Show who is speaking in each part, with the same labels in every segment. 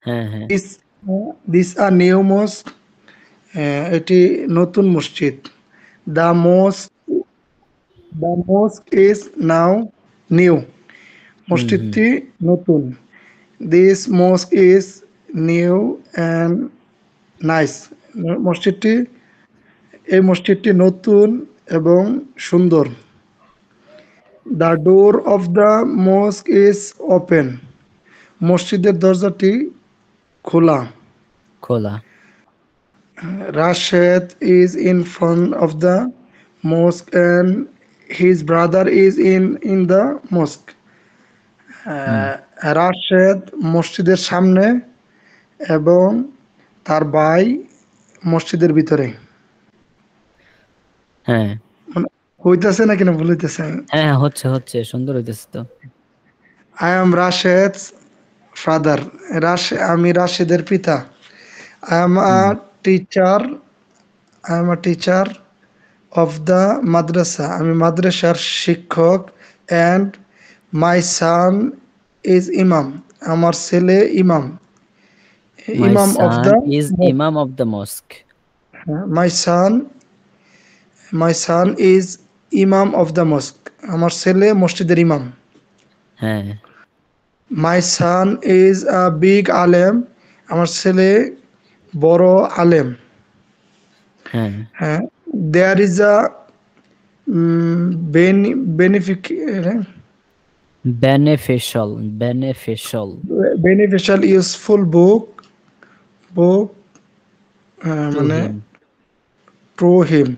Speaker 1: হ্যাঁ, হ্যাঁ।
Speaker 2: This this a new mosque. এটি নতুন মসজিদ। The mosque the mosque is now new.
Speaker 1: হুম, হুম।
Speaker 2: মসজিদটি নতুন। This mosque is new and nice. মসজিদটি এই মসজিদটি নতুন এবং সুন্দর। The door of the mosque is open. মসজিদের দরজাটি খোলা।
Speaker 1: খোলা।
Speaker 2: Rashid is in front of the mosque and his brother is in the mosque.
Speaker 1: হুম।
Speaker 2: রাশেদ মসজিদের সামনে এবং তার ভাই মসজিদের ভিতরে।
Speaker 1: হ্যাঁ।
Speaker 2: মানে হইতেছে নাকি না ভুল হইতেছে?
Speaker 1: হ্যাঁ, হ্যাঁ, হচ্ছে। সুন্দর হইতেছে তো।
Speaker 2: I am Rashed father. আমি রাশেদের পিতা। I am a
Speaker 1: hmm.
Speaker 2: Teacher I am a teacher of the madrasa. আমি মাদ্রাসার শিক্ষক। অ্যান্ড মাই সান ইজ ইমাম। আমার ছেলে ইমাম।
Speaker 1: My
Speaker 2: imam of
Speaker 1: son
Speaker 2: the
Speaker 1: is
Speaker 2: mosque.
Speaker 1: Imam of the mosque.
Speaker 2: My son my son is imam of the mosque. আমার ছেলে মসজিদের ইমাম।
Speaker 1: হ্যাঁ,
Speaker 2: মাই সান ইজ আ বিগ আলেম। আমার ছেলে বড় আলেম।
Speaker 1: হ্যাঁ।
Speaker 2: হ্যাঁ, there is a benefic
Speaker 1: beneficial, beneficial.
Speaker 2: Beneficial useful book
Speaker 1: to
Speaker 2: মানে
Speaker 1: হিম।
Speaker 2: To him.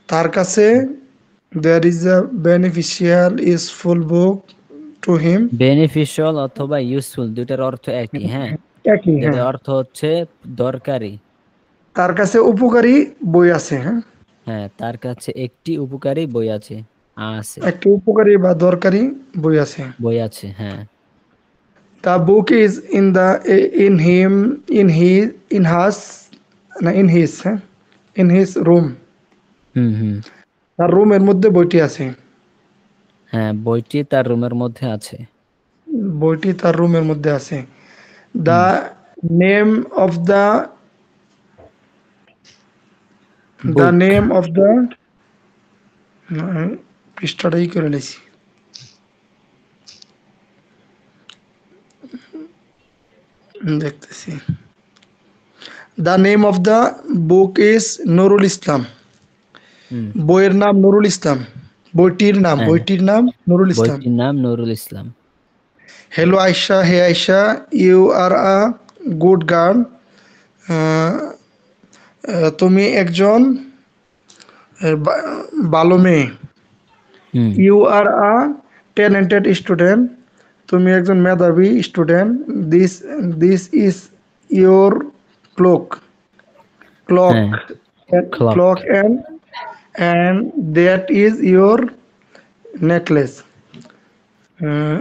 Speaker 2: তার কাছে there is a beneficial useful book to him.
Speaker 1: Beneficial অথবা ইউজফুল দুইটার অর্থ একই, হ্যাঁ।
Speaker 2: একই,
Speaker 1: যেটা
Speaker 2: হ্যাঁ।
Speaker 1: অর্থ হচ্ছে দরকারি।
Speaker 2: তার কাছে উপকারী বই আছে, হ্যাঁ।
Speaker 1: হ্যাঁ, তার কাছে একটি উপকারী বই আছে। আছে।
Speaker 2: একটি উপকারী বা দরকারি বই আছে।
Speaker 1: বই আছে, হ্যাঁ।
Speaker 2: The book is in the in him in has না ইন হিজ, হ্যাঁ, ইন হিজ রুম।
Speaker 1: হুম, হুম।
Speaker 2: তার রুমের মধ্যে বইটি আছে।
Speaker 1: হ্যাঁ, বইটি তার রুমের মধ্যে আছে।
Speaker 2: বইটি তার রুমের মধ্যে আছে। The
Speaker 1: hmm.
Speaker 2: Name of the
Speaker 1: book.
Speaker 2: Name of the পৃষ্ঠাটাই করে নিয়েছি। দেখতেছি। The name of the book is Nurul Islam.
Speaker 1: হুম।
Speaker 2: বইয়ের নাম নুরুল ইসলাম।
Speaker 1: হ্যাঁ,
Speaker 2: বইটির নাম নুরুল ইসলাম।
Speaker 1: বইটির নাম Nurul Islam.
Speaker 2: Hello Ayesha, hey Ayesha, you are a good girl. তুমি একজন ভালো মেয়ে।
Speaker 1: হুম।
Speaker 2: You are a talented student. তুমি একজন মেধাবী student. This this is your clock clock
Speaker 1: হ্যাঁ, clock.
Speaker 2: Clock and that is your necklace. আহ,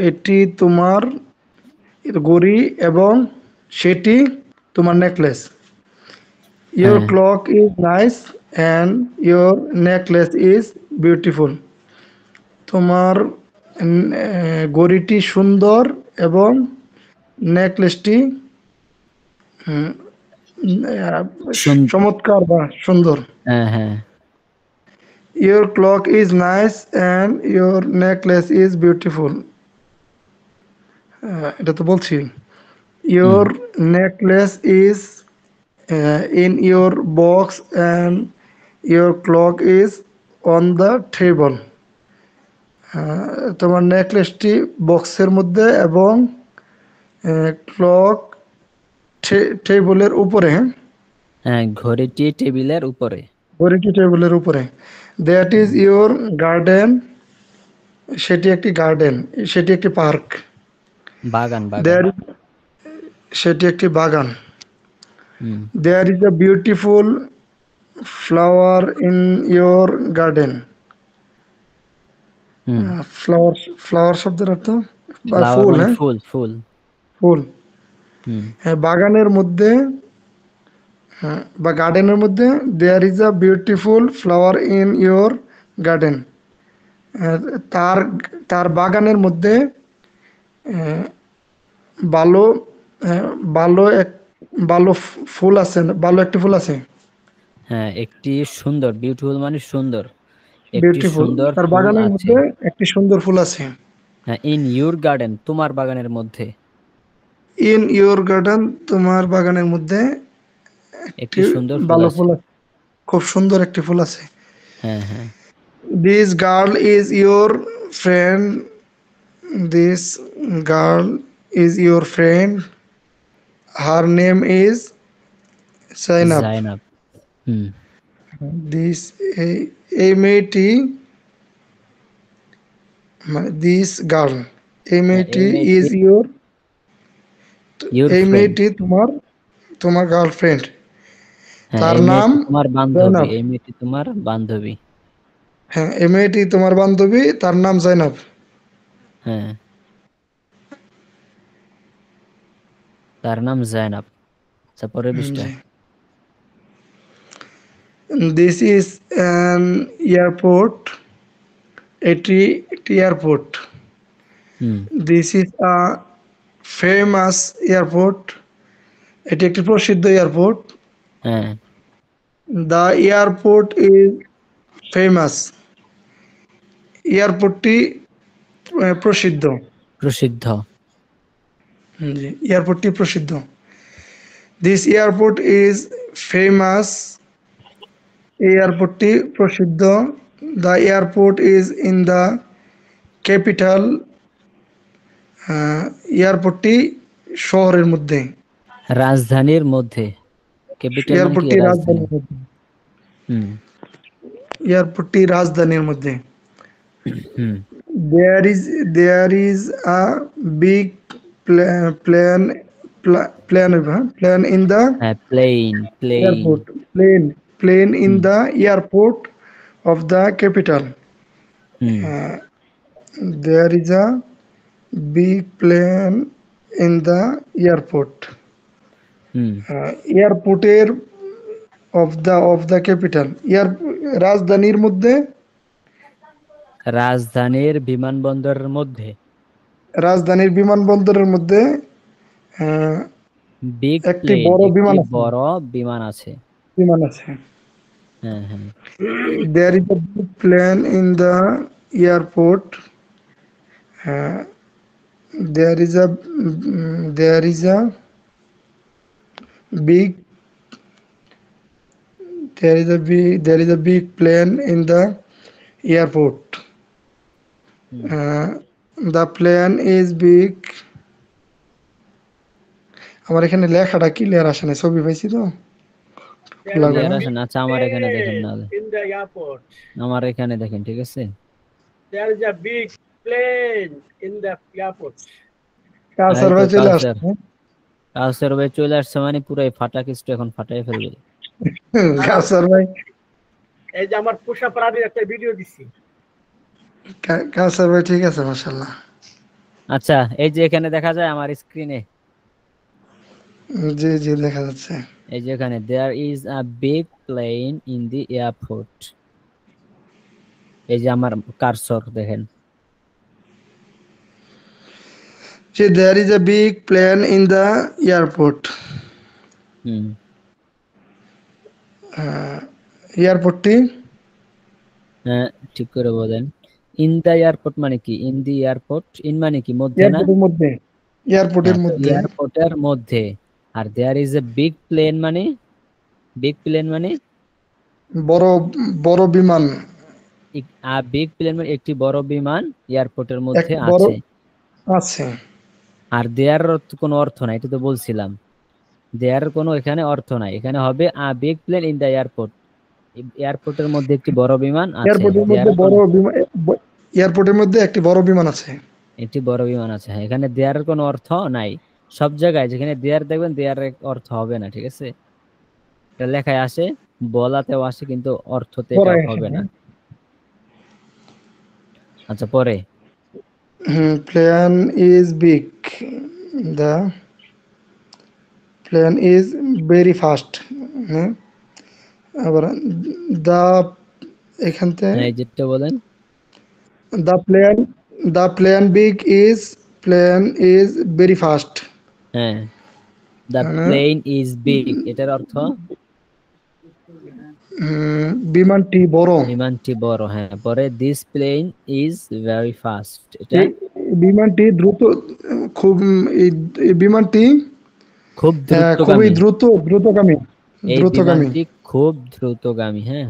Speaker 2: এটি তোমার ঘড়ি এবং সেটি তোমার নেকলেস। Your
Speaker 1: হ্যাঁ,
Speaker 2: clock is nice and your necklace is beautiful. তোমার ঘড়িটি সুন্দর এবং নেকলেসটি
Speaker 1: শুন।
Speaker 2: চমৎকার বা সুন্দর।
Speaker 1: হ্যাঁ, হ্যাঁ।
Speaker 2: Your clock is nice and your necklace is beautiful. এটা তো বলছি।
Speaker 1: হুম।
Speaker 2: Your necklace is in your box and your clock is on the table. তোমার নেকলেসটি বক্সের মধ্যে এবং ক্লক টেবিলের উপরে, হ্যাঁ?
Speaker 1: হ্যাঁ, ঘড়িটি টেবিলের উপরে।
Speaker 2: ঘড়িটি টেবিলের উপরে। That is
Speaker 1: hmm.
Speaker 2: Your garden. সেটি একটি গার্ডেন। সেটি একটি পার্ক।
Speaker 1: বাগান, বাগান।
Speaker 2: দেয়ার সেটি একটি বাগান।
Speaker 1: হুম।
Speaker 2: There is a beautiful flower in your garden.
Speaker 1: হুম।
Speaker 2: ফ্লাওয়ার ফ্লাওয়ার শব্দের অর্থ বা
Speaker 1: ফ্লাওয়ার
Speaker 2: ফুল,
Speaker 1: মানে
Speaker 2: হ্যাঁ,
Speaker 1: ফুল, ফুল।
Speaker 2: ফুল।
Speaker 1: হুম।
Speaker 2: হ্যাঁ, বাগানের মধ্যে, হ্যাঁ, বা গার্ডেনের মধ্যে there is a beautiful flower in your garden. তার তার বাগানের মধ্যে ভালো হ্যাঁ, ভালো ফুল আছে, ভালো একটি ফুল আছে।
Speaker 1: হ্যাঁ, একটি সুন্দর, বিউটিফুল মানে সুন্দর, একটি
Speaker 2: বিউটিফুল,
Speaker 1: সুন্দর
Speaker 2: তার
Speaker 1: ফুল
Speaker 2: বাগানের
Speaker 1: আছে।
Speaker 2: মধ্যে একটি সুন্দর ফুল আছে।
Speaker 1: হ্যাঁ, ইন ইউর গার্ডেন, তোমার বাগানের মধ্যে
Speaker 2: ইন ইওর গার্ডেন, তোমার বাগানের মধ্যে একটি
Speaker 1: একটি সুন্দর ফুল
Speaker 2: ভালো
Speaker 1: আছে।
Speaker 2: ফুল আছে, খুব সুন্দর একটি ফুল আছে।
Speaker 1: হ্যাঁ, হ্যাঁ।
Speaker 2: This girl is your friend, this girl is your friend, her name is Zainab.
Speaker 1: Zainab. Hmm.
Speaker 2: This, এই মেয়েটি, মানে দিস গার্ল, এই
Speaker 1: হ্যাঁ,
Speaker 2: মেয়েটি
Speaker 1: এই মেয়েটি
Speaker 2: ইজ ইওর,
Speaker 1: ইউর
Speaker 2: এই
Speaker 1: ফ্রেন্ড।
Speaker 2: মেয়েটি তোমার তোমার গার্লফ্রেন্ড।
Speaker 1: হ্যাঁ,
Speaker 2: তার
Speaker 1: এই
Speaker 2: নাম
Speaker 1: মেয়েটি তোমার বান্ধবী,
Speaker 2: জৈনব।
Speaker 1: এই মেয়েটি তোমার বান্ধবী।
Speaker 2: হ্যাঁ, এই মেয়েটি তোমার বান্ধবী, তার নাম জৈনব।
Speaker 1: হ্যাঁ, তার নাম জাইনাব। আচ্ছা, পরের পৃষ্ঠা।
Speaker 2: জি। দিস ইজ অ্যান এয়ারপোর্ট, এটি একটি এয়ারপোর্ট।
Speaker 1: হুম।
Speaker 2: This is a famous airport, এটি একটি প্রসিদ্ধ এয়ারপোর্ট।
Speaker 1: হ্যাঁ,
Speaker 2: দ্য এয়ারপোর্ট ইজ ফেমাস, এয়ারপোর্টটি প্রসিদ্ধ।
Speaker 1: প্রসিদ্ধ।
Speaker 2: জি, এয়ারপোর্টটি প্রসিদ্ধ। দিস এয়ারপোর্ট ইজ ফেমাস, এয়ারপোর্টটি প্রসিদ্ধ। The airport is in the capital, এয়ারপোর্টটি শহরের মধ্যে,
Speaker 1: রাজধানীর মধ্যে। ক্যাপিটাল মানে কি?
Speaker 2: এয়ারপোর্টটি
Speaker 1: রাজধানী।
Speaker 2: রাজধানীর মধ্যে,
Speaker 1: হুম।
Speaker 2: এয়ারপোর্টটি রাজধানীর মধ্যে।
Speaker 1: হুম।
Speaker 2: There is a big plane in the
Speaker 1: হ্যাঁ, প্লেন, প্লেন।
Speaker 2: airport. Plane
Speaker 1: হুম।
Speaker 2: in the airport of the capital.
Speaker 1: হুম।
Speaker 2: Uh, there is a big plane in the airport.
Speaker 1: হুম।
Speaker 2: এয়ারপোর্টের of the capital. রাজধানীর মধ্যে,
Speaker 1: রাজধানীর বিমানবন্দরের মধ্যে।
Speaker 2: রাজধানীর বিমানবন্দরের মধ্যে আহ,
Speaker 1: বিগ
Speaker 2: একটি
Speaker 1: প্লেন,
Speaker 2: বড়
Speaker 1: একটি
Speaker 2: বিমান আছে,
Speaker 1: বড় বিমান আছে।
Speaker 2: বিমান আছে।
Speaker 1: হ্যাঁ, হ্যাঁ।
Speaker 2: There is a big plane in the airport. Uh, there is a big there is a big plane in the airport.
Speaker 1: Hmm.
Speaker 2: The plane is big. আমার এখানে লেখাটা ক্লিয়ার আসে না, ছবি পাইছি তো
Speaker 3: There is a
Speaker 1: ক্লিয়ার
Speaker 2: লাগানো।
Speaker 1: আসে
Speaker 3: big
Speaker 1: না। আচ্ছা, আমার এখানে দেখেন না।
Speaker 3: plane in the airport.
Speaker 1: আমার এখানে দেখেন, ঠিক আছে।
Speaker 3: There is a big plane in the airport.
Speaker 2: কাউসার
Speaker 1: এই তো
Speaker 2: ভাই চলে
Speaker 1: কাউসার।
Speaker 2: আসছে।
Speaker 1: কাউসার ভাই চলে আসছে, মানে পুরো ফাটা কিছু এখন ফাটাই ফেলবে।
Speaker 2: কাউসার ভাই,
Speaker 3: এই যে আমার পোষা প্রাণীর একটা ভিডিও দিছি।
Speaker 2: কাউসার ভাই ঠিক আছে, মাশাআল্লাহ।
Speaker 1: আচ্ছা, এই যে এখানে দেখা যায় আমার স্ক্রিনে,
Speaker 2: জি জি, দেখা যাচ্ছে।
Speaker 1: এই যে এখানে there is a big plane in the airport. এই যে আমার কারসর দেখেন।
Speaker 2: There is a big plane in the airport.
Speaker 1: হুম।
Speaker 2: এয়ারপোর্টটি
Speaker 1: হ্যাঁ, ঠিক করে বলেন। ইন দা এয়ারপোর্ট মানে কি? ইন দি এয়ারপোর্ট, ইন মানে কি? মধ্যে না?
Speaker 2: এয়ারপোর্টের মধ্যে, এয়ারপোর্টের
Speaker 1: হ্যাঁ, তো
Speaker 2: মধ্যে
Speaker 1: এয়ারপোর্টের মধ্যে। আর there is a big plane মানে, বিগ প্লেন মানে
Speaker 2: বড় বড় বিমান,
Speaker 1: বিগ প্লেন মানে একটি বড় বিমান এয়ারপোর্টের
Speaker 2: এক
Speaker 1: মধ্যে
Speaker 2: বড়
Speaker 1: আছে।
Speaker 2: আছে।
Speaker 1: আর দেয়ার কোনো অর্থ নাই, এটা তো বলছিলাম। দেয়ার কোনো এখানে অর্থ নাই, এখানে হবে a big plane in the airport. এয়ারপোর্টের মধ্যে একটি বড় বিমান আছে।
Speaker 2: এয়ারপোর্টের মধ্যে
Speaker 1: দেয়ার
Speaker 2: বড়
Speaker 1: কোনো,
Speaker 2: বিমান, এয়ারপোর্টের মধ্যে একটি বড় বিমান আছে।
Speaker 1: একটি বড় বিমান আছে। হ্যাঁ, এখানে দেয়ার কোনো অর্থ নাই। সব জায়গায় যেখানে দেয়ার দেখবেন, দেয়ার অর্থ হবে না, ঠিক আছে। এটা লেখায় আসে, বলাতেও আসে, কিন্তু অর্থতে এটা
Speaker 2: পড়ায় আসে
Speaker 1: হবে
Speaker 2: না।
Speaker 1: না। আচ্ছা, পরে।
Speaker 2: Plane is big, the plane is very fast. আবার দা, এখান থেকে
Speaker 1: হ্যাঁ, এই যেটা বলেন।
Speaker 2: the plane big is plane is very fast.
Speaker 1: হ্যাঁ, দ্য
Speaker 2: মানে
Speaker 1: প্লেন ইজ বিগ, এটার অর্থ
Speaker 2: বিমানটি বড়।
Speaker 1: বিমানটি বড়। হ্যাঁ, পরে this plane is very fast, এটা
Speaker 2: এই বিমানটি দ্রুত, খুব এই বিমানটি
Speaker 1: খুব
Speaker 2: খুবই
Speaker 1: দ্রুতগামী।
Speaker 2: দ্রুতগামী।
Speaker 1: এই
Speaker 2: দ্রুতগামী।
Speaker 1: বিমানটি খুব দ্রুতগামী। হ্যাঁ,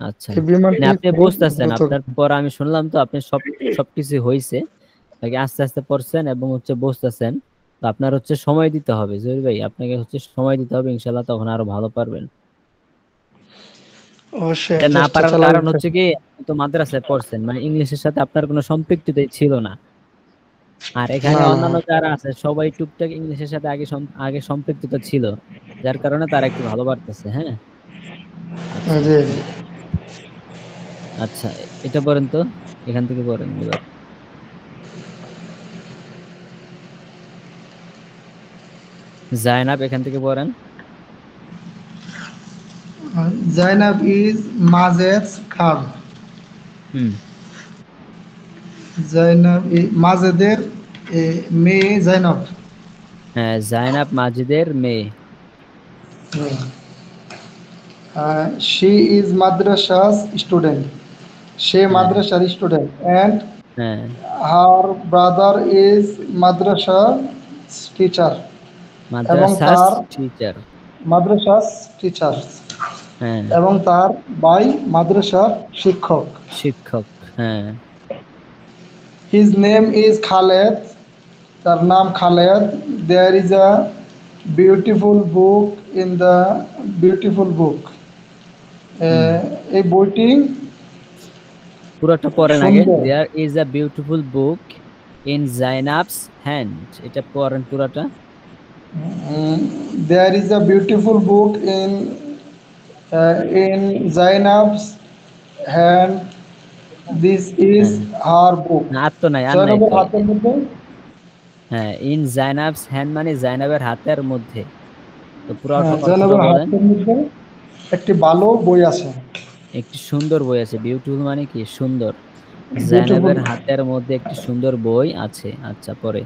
Speaker 1: আচ্ছা,
Speaker 2: এই
Speaker 1: মানে
Speaker 2: বিমানটি
Speaker 1: আপনি
Speaker 2: খুব
Speaker 1: বুঝতেছেন, আপনার
Speaker 2: দ্রুতগামী।
Speaker 1: পর আমি শুনলাম তো আপনি সবকিছু হয়েছে, তাকে আস্তে আস্তে পড়ছেন এবং বুঝতেছেন। তো আপনার সময় দিতে হবে জহির ভাই, আপনাকে সময় দিতে হবে, ইনশাল্লাহ তখন আরো ভালো পারবেন।
Speaker 2: অবশ্যই
Speaker 1: এটা না
Speaker 2: চেষ্টা
Speaker 1: পারার
Speaker 2: চালাবো।
Speaker 1: কারণ কি, আপনি তো মাদ্রাসায় পড়ছেন, মানে ইংলিশের সাথে আপনার কোনো সম্পৃক্ততাই ছিল না। আর এখানে
Speaker 2: না, না,
Speaker 1: অন্যান্য যারা আছে সবাই টুকটাক ইংলিশের সাথে আগে সম্পৃক্ততা ছিল, যার কারণে তারা একটু ভালো পারতেছে। হ্যাঁ, আচ্ছা
Speaker 2: জি।
Speaker 1: আচ্ছা, এটা পড়েন তো, এখান থেকে পড়েন এবার। জায়নাব, এখান থেকে পড়েন।
Speaker 2: জাইনাব ইজ মাজেদ's girl.
Speaker 1: হুম।
Speaker 2: জাইনাব মাজেদের মেয়ে জাইনাব।
Speaker 1: হ্যাঁ, জায়নাব মাজিদের মেয়ে।
Speaker 2: She is madrasa's student. সে
Speaker 1: হ্যাঁ,
Speaker 2: মাদ্রাসার স্টুডেন্ট অ্যান্ড
Speaker 1: হ্যাঁ,
Speaker 2: her brother is madrasa teacher. এবং
Speaker 1: মাদ্রাসাস
Speaker 2: তার
Speaker 1: টিচার।
Speaker 2: মাদ্রাসাস টিচার।
Speaker 1: হ্যাঁ,
Speaker 2: এবং তার ভাই মাদ্রাসার শিক্ষক।
Speaker 1: শিক্ষক। হ্যাঁ,
Speaker 2: হিজ নেম ইজ খালেদ। তার নাম Khaled. There is a beautiful book in the beautiful book.
Speaker 1: হুম,
Speaker 2: এই বইটি
Speaker 1: পুরোটা পড়েন আগে।
Speaker 2: সুন্দর।
Speaker 1: There is a beautiful book in Zainab's hand, এটা পড়েন পুরোটা।
Speaker 2: There is a beautiful book in Zainab's hand. This is
Speaker 1: হ্যাঁ,
Speaker 2: হার বুক।
Speaker 1: না আর তো নাই, আর নাই
Speaker 2: জয়নবের
Speaker 1: তো।
Speaker 2: হাতের মধ্যে।
Speaker 1: হ্যাঁ, ইন জাইনাবস হ্যান্ড মানে জাইনাবের হাতের মধ্যে। তো পুরো
Speaker 2: হ্যাঁ,
Speaker 1: অর্থটা
Speaker 2: জয়নবের
Speaker 1: বলেন।
Speaker 2: হাতের মধ্যে একটি ভালো বই আছে।
Speaker 1: একটি সুন্দর বই আছে, বিউটিফুল মানে কি সুন্দর।
Speaker 2: বিউটিফুল।
Speaker 1: জাইনাবের হাতের মধ্যে একটি সুন্দর বই আছে। আচ্ছা, পরে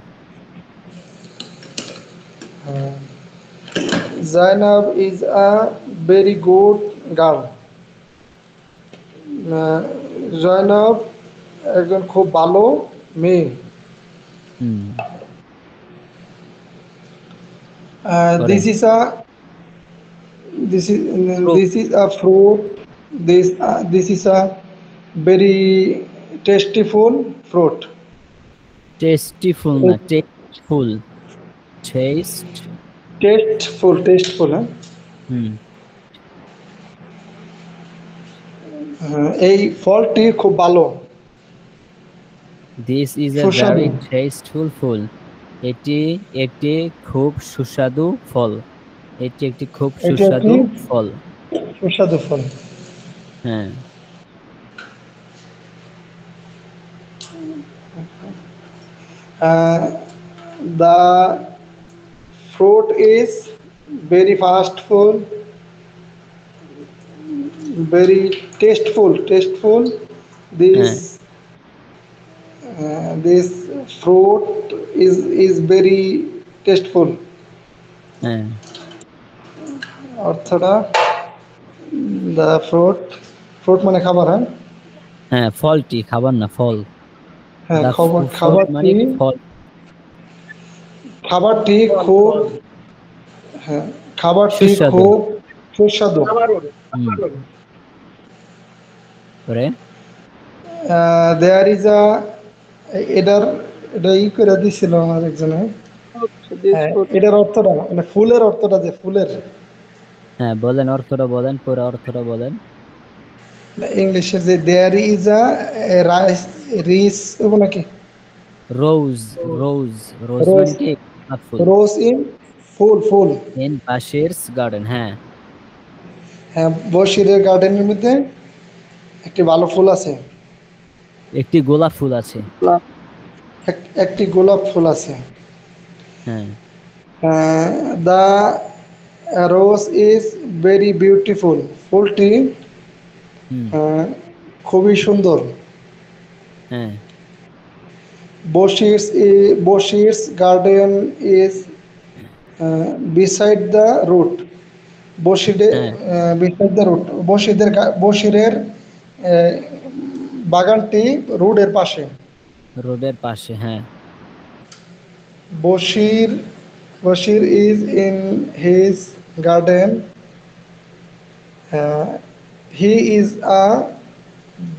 Speaker 2: Zainab is a very good girl. Zainab একজন খুব ভালো মেয়ে।
Speaker 1: হুম, পরে
Speaker 2: this is a this is
Speaker 1: proof.
Speaker 2: this is a fruit. This is a very tasteful fruit.
Speaker 1: Tasteful না, টেস্টফুল। টেস্ট।
Speaker 2: Tasteful হ্যাঁ।
Speaker 1: হুম,
Speaker 2: এই ফলটি খুব ভালো,
Speaker 1: দিস ইজ এ
Speaker 2: সুস্বাদু।
Speaker 1: ভেরি টেস্টফুল ফুল। এটি একটি খুব সুস্বাদু ফল। এটি একটি খুব
Speaker 2: এটি একটি
Speaker 1: সুস্বাদু ফল।
Speaker 2: সুস্বাদু ফল।
Speaker 1: হ্যাঁ,
Speaker 2: The fruit is very fastful, very tasteful.
Speaker 1: হ্যাঁ,
Speaker 2: This fruit is very tasteful.
Speaker 1: হ্যাঁ,
Speaker 2: অর্থটা দ্য ফ্রুট মানে খাবার। হ্যাঁ,
Speaker 1: হ্যাঁ, ফলটি খাবার না, ফল।
Speaker 2: হ্যাঁ,
Speaker 1: দা ফ্রুট মানে
Speaker 2: খাবারটি
Speaker 1: কি ফল।
Speaker 2: খাবারটি
Speaker 3: ফল
Speaker 2: খুব,
Speaker 3: ফল
Speaker 2: হ্যাঁ, খাবারটি
Speaker 1: সুস্বাদু।
Speaker 2: খুব সুস্বাদু।
Speaker 3: আবার বলুন,
Speaker 1: হুম,
Speaker 3: আবার বলুন।
Speaker 1: পরে
Speaker 2: দেয়ার ইজ আ এটার এটা করে দিছিল আমার একজনে।
Speaker 3: This
Speaker 2: হ্যাঁ,
Speaker 3: fruit
Speaker 2: এটার অর্থটা মানে ফুলের অর্থটা, যে ফুলের
Speaker 1: হ্যাঁ বলেন, অর্থটা বলেন, পুরো অর্থটা বলেন।
Speaker 2: ইংলিশে যে দেয়ার ইজ আ রাইস রিস নাকি
Speaker 1: রোজ। রোজ। রোজ
Speaker 2: রোজ
Speaker 1: মানে কি গোলাপ ফুল।
Speaker 2: রোজ ইন ফুল।
Speaker 1: In Bashir's garden. হ্যাঁ,
Speaker 2: হ্যাঁ, বশিরের গার্ডেনের মধ্যে একটি ভালো ফুল আছে।
Speaker 1: একটি গোলাপ ফুল আছে।
Speaker 2: একটি গোলাপ ফুল আছে।
Speaker 1: হ্যাঁ,
Speaker 2: the rose is very beautiful. ফুলটি
Speaker 1: হুম,
Speaker 2: খুবই সুন্দর।
Speaker 1: হ্যাঁ,
Speaker 2: Boshir's garden is beside the road.
Speaker 1: হ্যাঁ,
Speaker 2: Beside the road. বশিরের বাগানটি রোডের পাশে।
Speaker 1: রোডের পাশে, হ্যাঁ।
Speaker 2: Bashir Bashir is in his garden. Uh, he is a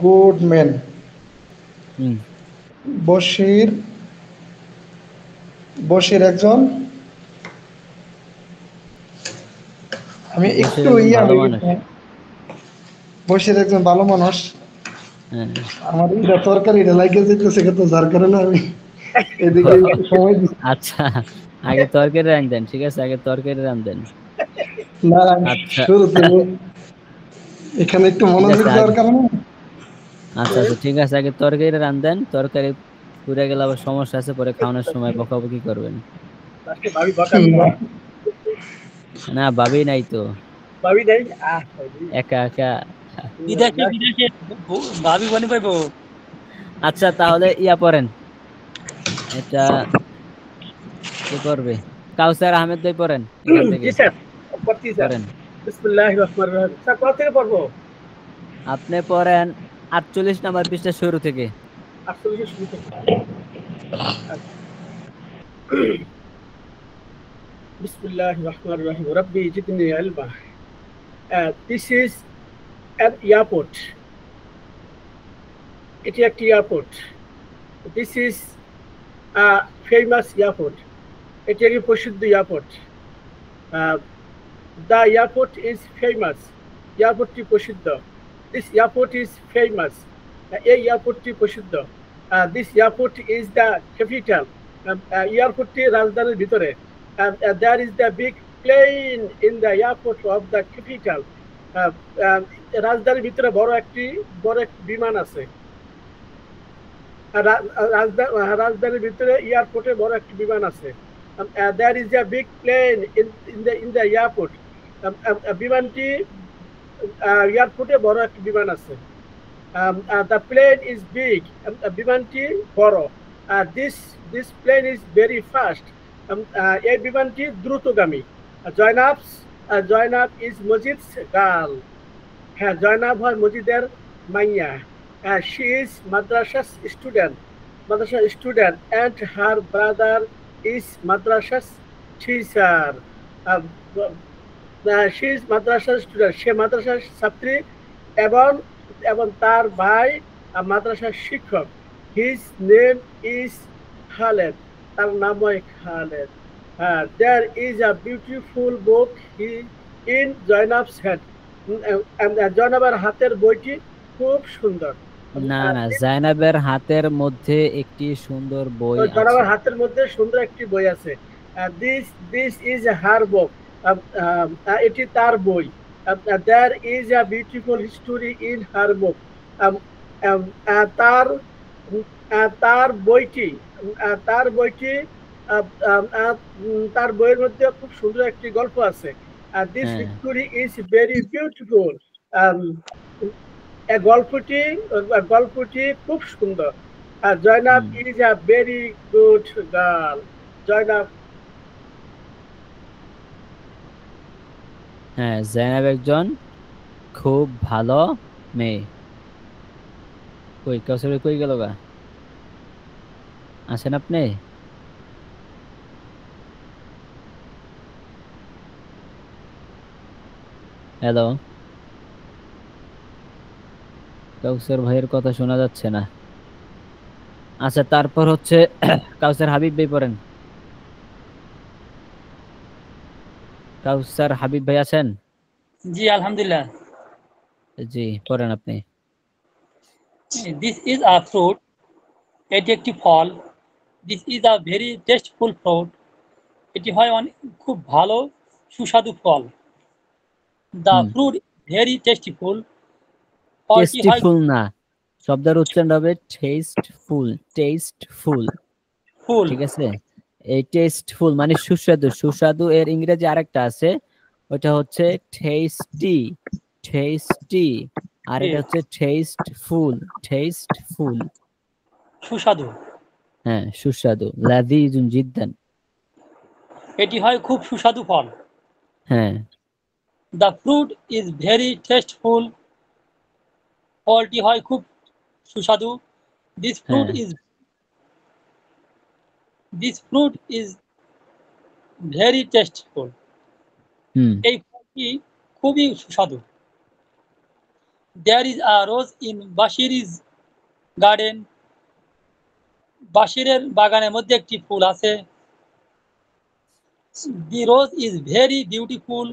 Speaker 2: good man.
Speaker 1: হুম,
Speaker 2: বশির বশির একজন, আমি
Speaker 1: বসির
Speaker 2: একটু
Speaker 1: একজন
Speaker 2: ইয়া
Speaker 1: ভালো
Speaker 2: হয়ে
Speaker 1: মানুষ।
Speaker 2: গেছি। বশির একজন ভালো মানুষ।
Speaker 1: হ্যাঁ,
Speaker 2: আমার এটা তরকারিটা লাগিয়ে যেতেছে কিন্তু যার কারণে আমি এদিকে একটু সময় দিচ্ছি।
Speaker 1: আচ্ছা, আগে তরকারি রান দেন, ঠিক আছে, আগে তরকারি রান দেন।
Speaker 2: না,
Speaker 1: আচ্ছা,
Speaker 2: শুরুতে এখানে একটু
Speaker 1: ঠিক
Speaker 2: মনোযোগ
Speaker 1: আছে
Speaker 2: দেওয়ার কারণে
Speaker 1: আচ্ছা আচ্ছা, ঠিক আছে, আগে তরকারি রান দেন। তরকারি পুড়ে গেলে আবার সমস্যা আছে, পরে খাওয়ানোর সময় বকাবকি করবেন।
Speaker 3: লাস্টে ভাবি বকা দিবে।
Speaker 2: না,
Speaker 1: না, ভাবি নাই তো,
Speaker 3: ভাবি নাই ভাবি।
Speaker 1: একা একা।
Speaker 4: বিদেশে বিদেশে ভাবি বনি পাইবো।
Speaker 1: আচ্ছা, তাহলে ইয়া পড়েন, এটা কে পড়বে? কাউসার আহমেদ ভাই পড়েন এখান থেকে,
Speaker 3: জি স্যার, পড়ছি স্যার।
Speaker 1: পড়েন।
Speaker 3: বিসমিল্লাহির রহমানির রহিম। স্যার কোথা থেকে পড়বো?
Speaker 1: আপনি পড়েন 48 নাম্বার পৃষ্ঠা শুরু থেকে।
Speaker 3: 48 শুরু থেকে। বিসমিল্লাহির রহমানির রহিম। রব্বি জিদনি ইলমা। This is an airport. এটি একটি airport. This is a famous airport. এটি একটি প্রসিদ্ধ airport. The airport is famous. এয়ারপোর্টটি প্রসিদ্ধ। This airport is famous. এই এয়ারপোর্টটি প্রসিদ্ধ। This airport is the capital. এয়ারপোর্টটি রাজধানীর ভিতরে। There is the big plane in the airport of the capital. রাজধানীর ভিতরে বড় একটি বিমান আছে। রাজধানীর ভিতরে এয়ারপোর্টে বড় একটি বিমান আছে। There is a big plane in the airport. বিমানটি এয়ারপোর্টে বড় একটি বিমান আছে। The plane is big. বিমানটি বড়। This plane is very fast. এই বিমানটি দ্রুতগামী। Zainab is মজিদ's girl. হ্যাঁ, জয়নাব হয় মজিদের মাইয়া। She is madrasa's student, and her brother is madrasa's teacher. She is madrasa's student. সে মাদ্রাসার ছাত্রী এবং তার ভাই মাদ্রাসার শিক্ষক। His name is Khaled. তার নাম হয় Khaled. There is a beautiful book in Zainab's hand. জয়নাবের হাতের বইটি খুব সুন্দর।
Speaker 1: না না, জাইনাবের হাতের মধ্যে একটি সুন্দর বই আছে।
Speaker 3: জয়নাবের হাতের মধ্যে সুন্দর একটি বই আছে। This is her book. এটি তার বই। There is a beautiful history in her book. তার বইটি তার বইয়ের মধ্যে খুব সুন্দর একটি গল্প আছে। This history is very beautiful. গল্পটি খুব সুন্দর। Zainab is a very good girl. Zainab,
Speaker 1: হ্যাঁ, জাইনাব একজন খুব ভালো মেয়ে। কই কাউসার কই গেল গা? আছেন আপনি? হ্যালো, কাউসার ভাইয়ের কথা শোনা যাচ্ছে না। আচ্ছা, তারপর হচ্ছে কাউসার হাবিব ভাই পড়েন। কাউসার হাবিব ভাই আছেন?
Speaker 4: জি আলহামদুলিল্লাহ।
Speaker 1: জি, পড়েন আপনি।
Speaker 4: This is a fruit. এটি একটি ফল। This is a very tasteful fruit. এটি হয় খুব ভালো সুস্বাদু ফল। The fruit very tasteful. ফলটি হয়
Speaker 1: টেস্টিফুল না, শব্দের উচ্চারণ হবে টেস্টফুল। টেস্টফুল,
Speaker 4: ফুল।
Speaker 1: ঠিক আছে? এই টেস্টফুল মানে সুস্বাদু। সুস্বাদু এর ইংরেজি আরেকটা আছে, ওটা হচ্ছে টেস্টি। টেস্টি, আর এটা হচ্ছে টেস্টফুল। টেস্টফুল,
Speaker 4: সুস্বাদু।
Speaker 1: হ্যাঁ, সুস্বাদু। লাযীজুন জিদ্দান।
Speaker 4: এটি হয় খুব সুস্বাদু ফল।
Speaker 1: হ্যাঁ,
Speaker 4: the fruit is very tasteful. ফলটি হয় খুব সুস্বাদু। দিস ফ্রুট
Speaker 1: হ্যাঁ,
Speaker 4: ইজ ভেরি টেস্টফুল।
Speaker 1: হুম,
Speaker 4: এই ফলটি খুবই সুস্বাদু। There is a rose in Bashir's garden. বাশিরের বাগানের মধ্যে একটি ফুল আছে। The rose is very beautiful.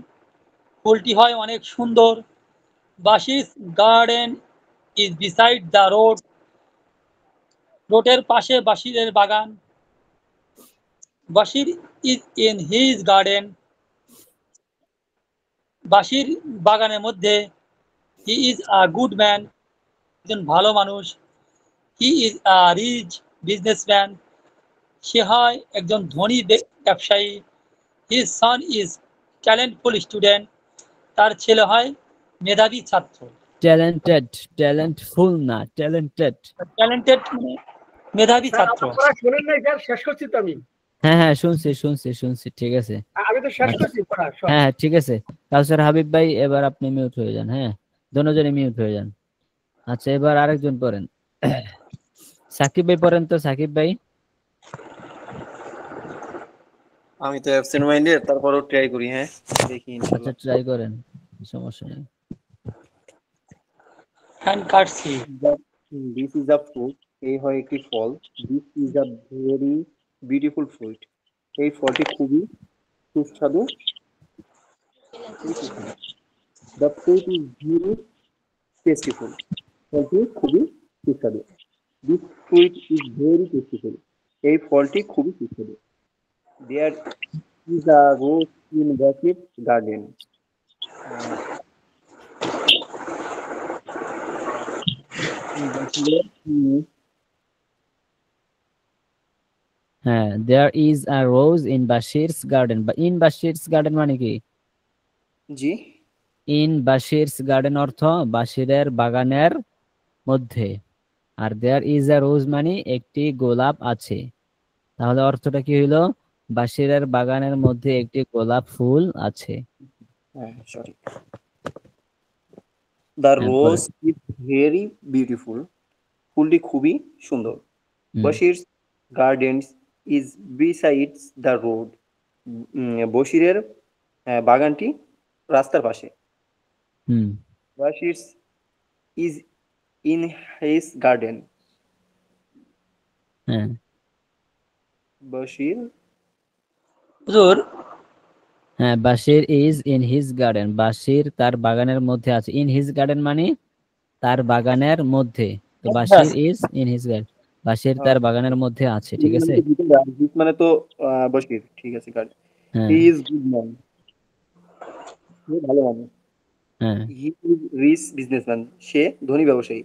Speaker 4: ফুলটি হয় অনেক সুন্দর। Bashir garden is beside the road. রোডের পাশে বাশিরের বাগান। Bashir is in his garden. Bashir বাগানের মধ্যে। He is a good man. একজন ভালো মানুষ। He is a rich businessman. সে হয় একজন ধনী ব্যবসায়ী। His son is talentful student. তার ছেলে হয় মেধাবী ছাত্র।
Speaker 1: ট্যালেন্টেড, ট্যালেন্টফুল না, ট্যালেন্টেড।
Speaker 4: ট্যালেন্টেড মানে মেধাবী
Speaker 3: স্যার
Speaker 4: ছাত্র।
Speaker 3: আপনারা শোনেন নাই স্যার, শেষ করছি তো আমি।
Speaker 1: হ্যাঁ, হ্যাঁ, শুনছি, ঠিক আছে।
Speaker 3: আমি তো শেষ
Speaker 1: আচ্ছা,
Speaker 3: করছি পড়া সব।
Speaker 1: হ্যাঁ, ঠিক আছে। কাউসার হাবিব ভাই, এবার আপনি মিউট হয়ে যান। হ্যাঁ, দুজনে মিউট হয়ে যান। আচ্ছা, এবার আরেকজন পড়েন। সাকিব ভাই পড়েন তো, সাকিব ভাই।
Speaker 5: আমি তো অ্যাবসেন্ট মাইন্ডেড, তারপরও ট্রাই করি। হ্যাঁ, দেখি
Speaker 1: আচ্ছা,
Speaker 5: ইনশাআল্লাহ।
Speaker 1: ট্রাই করেন, সমস্যা নেই।
Speaker 4: হ্যান্ড কাটছি।
Speaker 5: This is a fruit. এই হয় একটি ফল। This is a very beautiful fruit. এই ফলটি খুবই সুস্বাদু। The fruit is very tasteful. ফলটি খুবই সুস্বাদু। This fruit is very tasteful. এই ফলটি খুবই সুস্বাদু। There is a rose in Bashir garden.
Speaker 1: হ্যাঁ, there is a rose in Bashir's garden. বা ইন বাশিরস গার্ডেন মানে কি?
Speaker 5: জি,
Speaker 1: ইন বাশিরস গার্ডেন অর্থ বাশিরের বাগানের মধ্যে। আর দেয়ার ইজ আ রোজ মানে একটি গোলাপ আছে। তাহলে অর্থটা কি হইলো? বাশিরের বাগানের মধ্যে একটি গোলাপ ফুল আছে।
Speaker 5: হ্যাঁ, সঠিক। দ্য
Speaker 1: হ্যাঁ,
Speaker 5: রোজ
Speaker 1: পরে।
Speaker 5: Is very beautiful. ফুলটি খুবই সুন্দর।
Speaker 1: হুম,
Speaker 5: Bashir gardens is besides the road. বশিরের বাগানটি রাস্তার পাশে।
Speaker 1: হুম,
Speaker 5: Bashir is in his garden.
Speaker 1: হ্যাঁ,
Speaker 5: বশির
Speaker 4: হুজুর,
Speaker 1: হ্যাঁ, Bashir is in his garden. Bashir তার বাগানের মধ্যে আছে। ইন হিজ গার্ডেন মানে তার বাগানের মধ্যে। তো Bashir is in his garden, Bashir তার বাগানের মধ্যে আছে। ঠিক আছে।
Speaker 5: মানে তো বশির, ঠিক আছে। গার্ডেন।
Speaker 1: হ্যাঁ,
Speaker 5: হি ইজ গুড ম্যান। সে ভালো মানুষ।
Speaker 1: হ্যাঁ,
Speaker 5: হি ইজ রিচ বিজনেসম্যান। সে ধনী ব্যবসায়ী।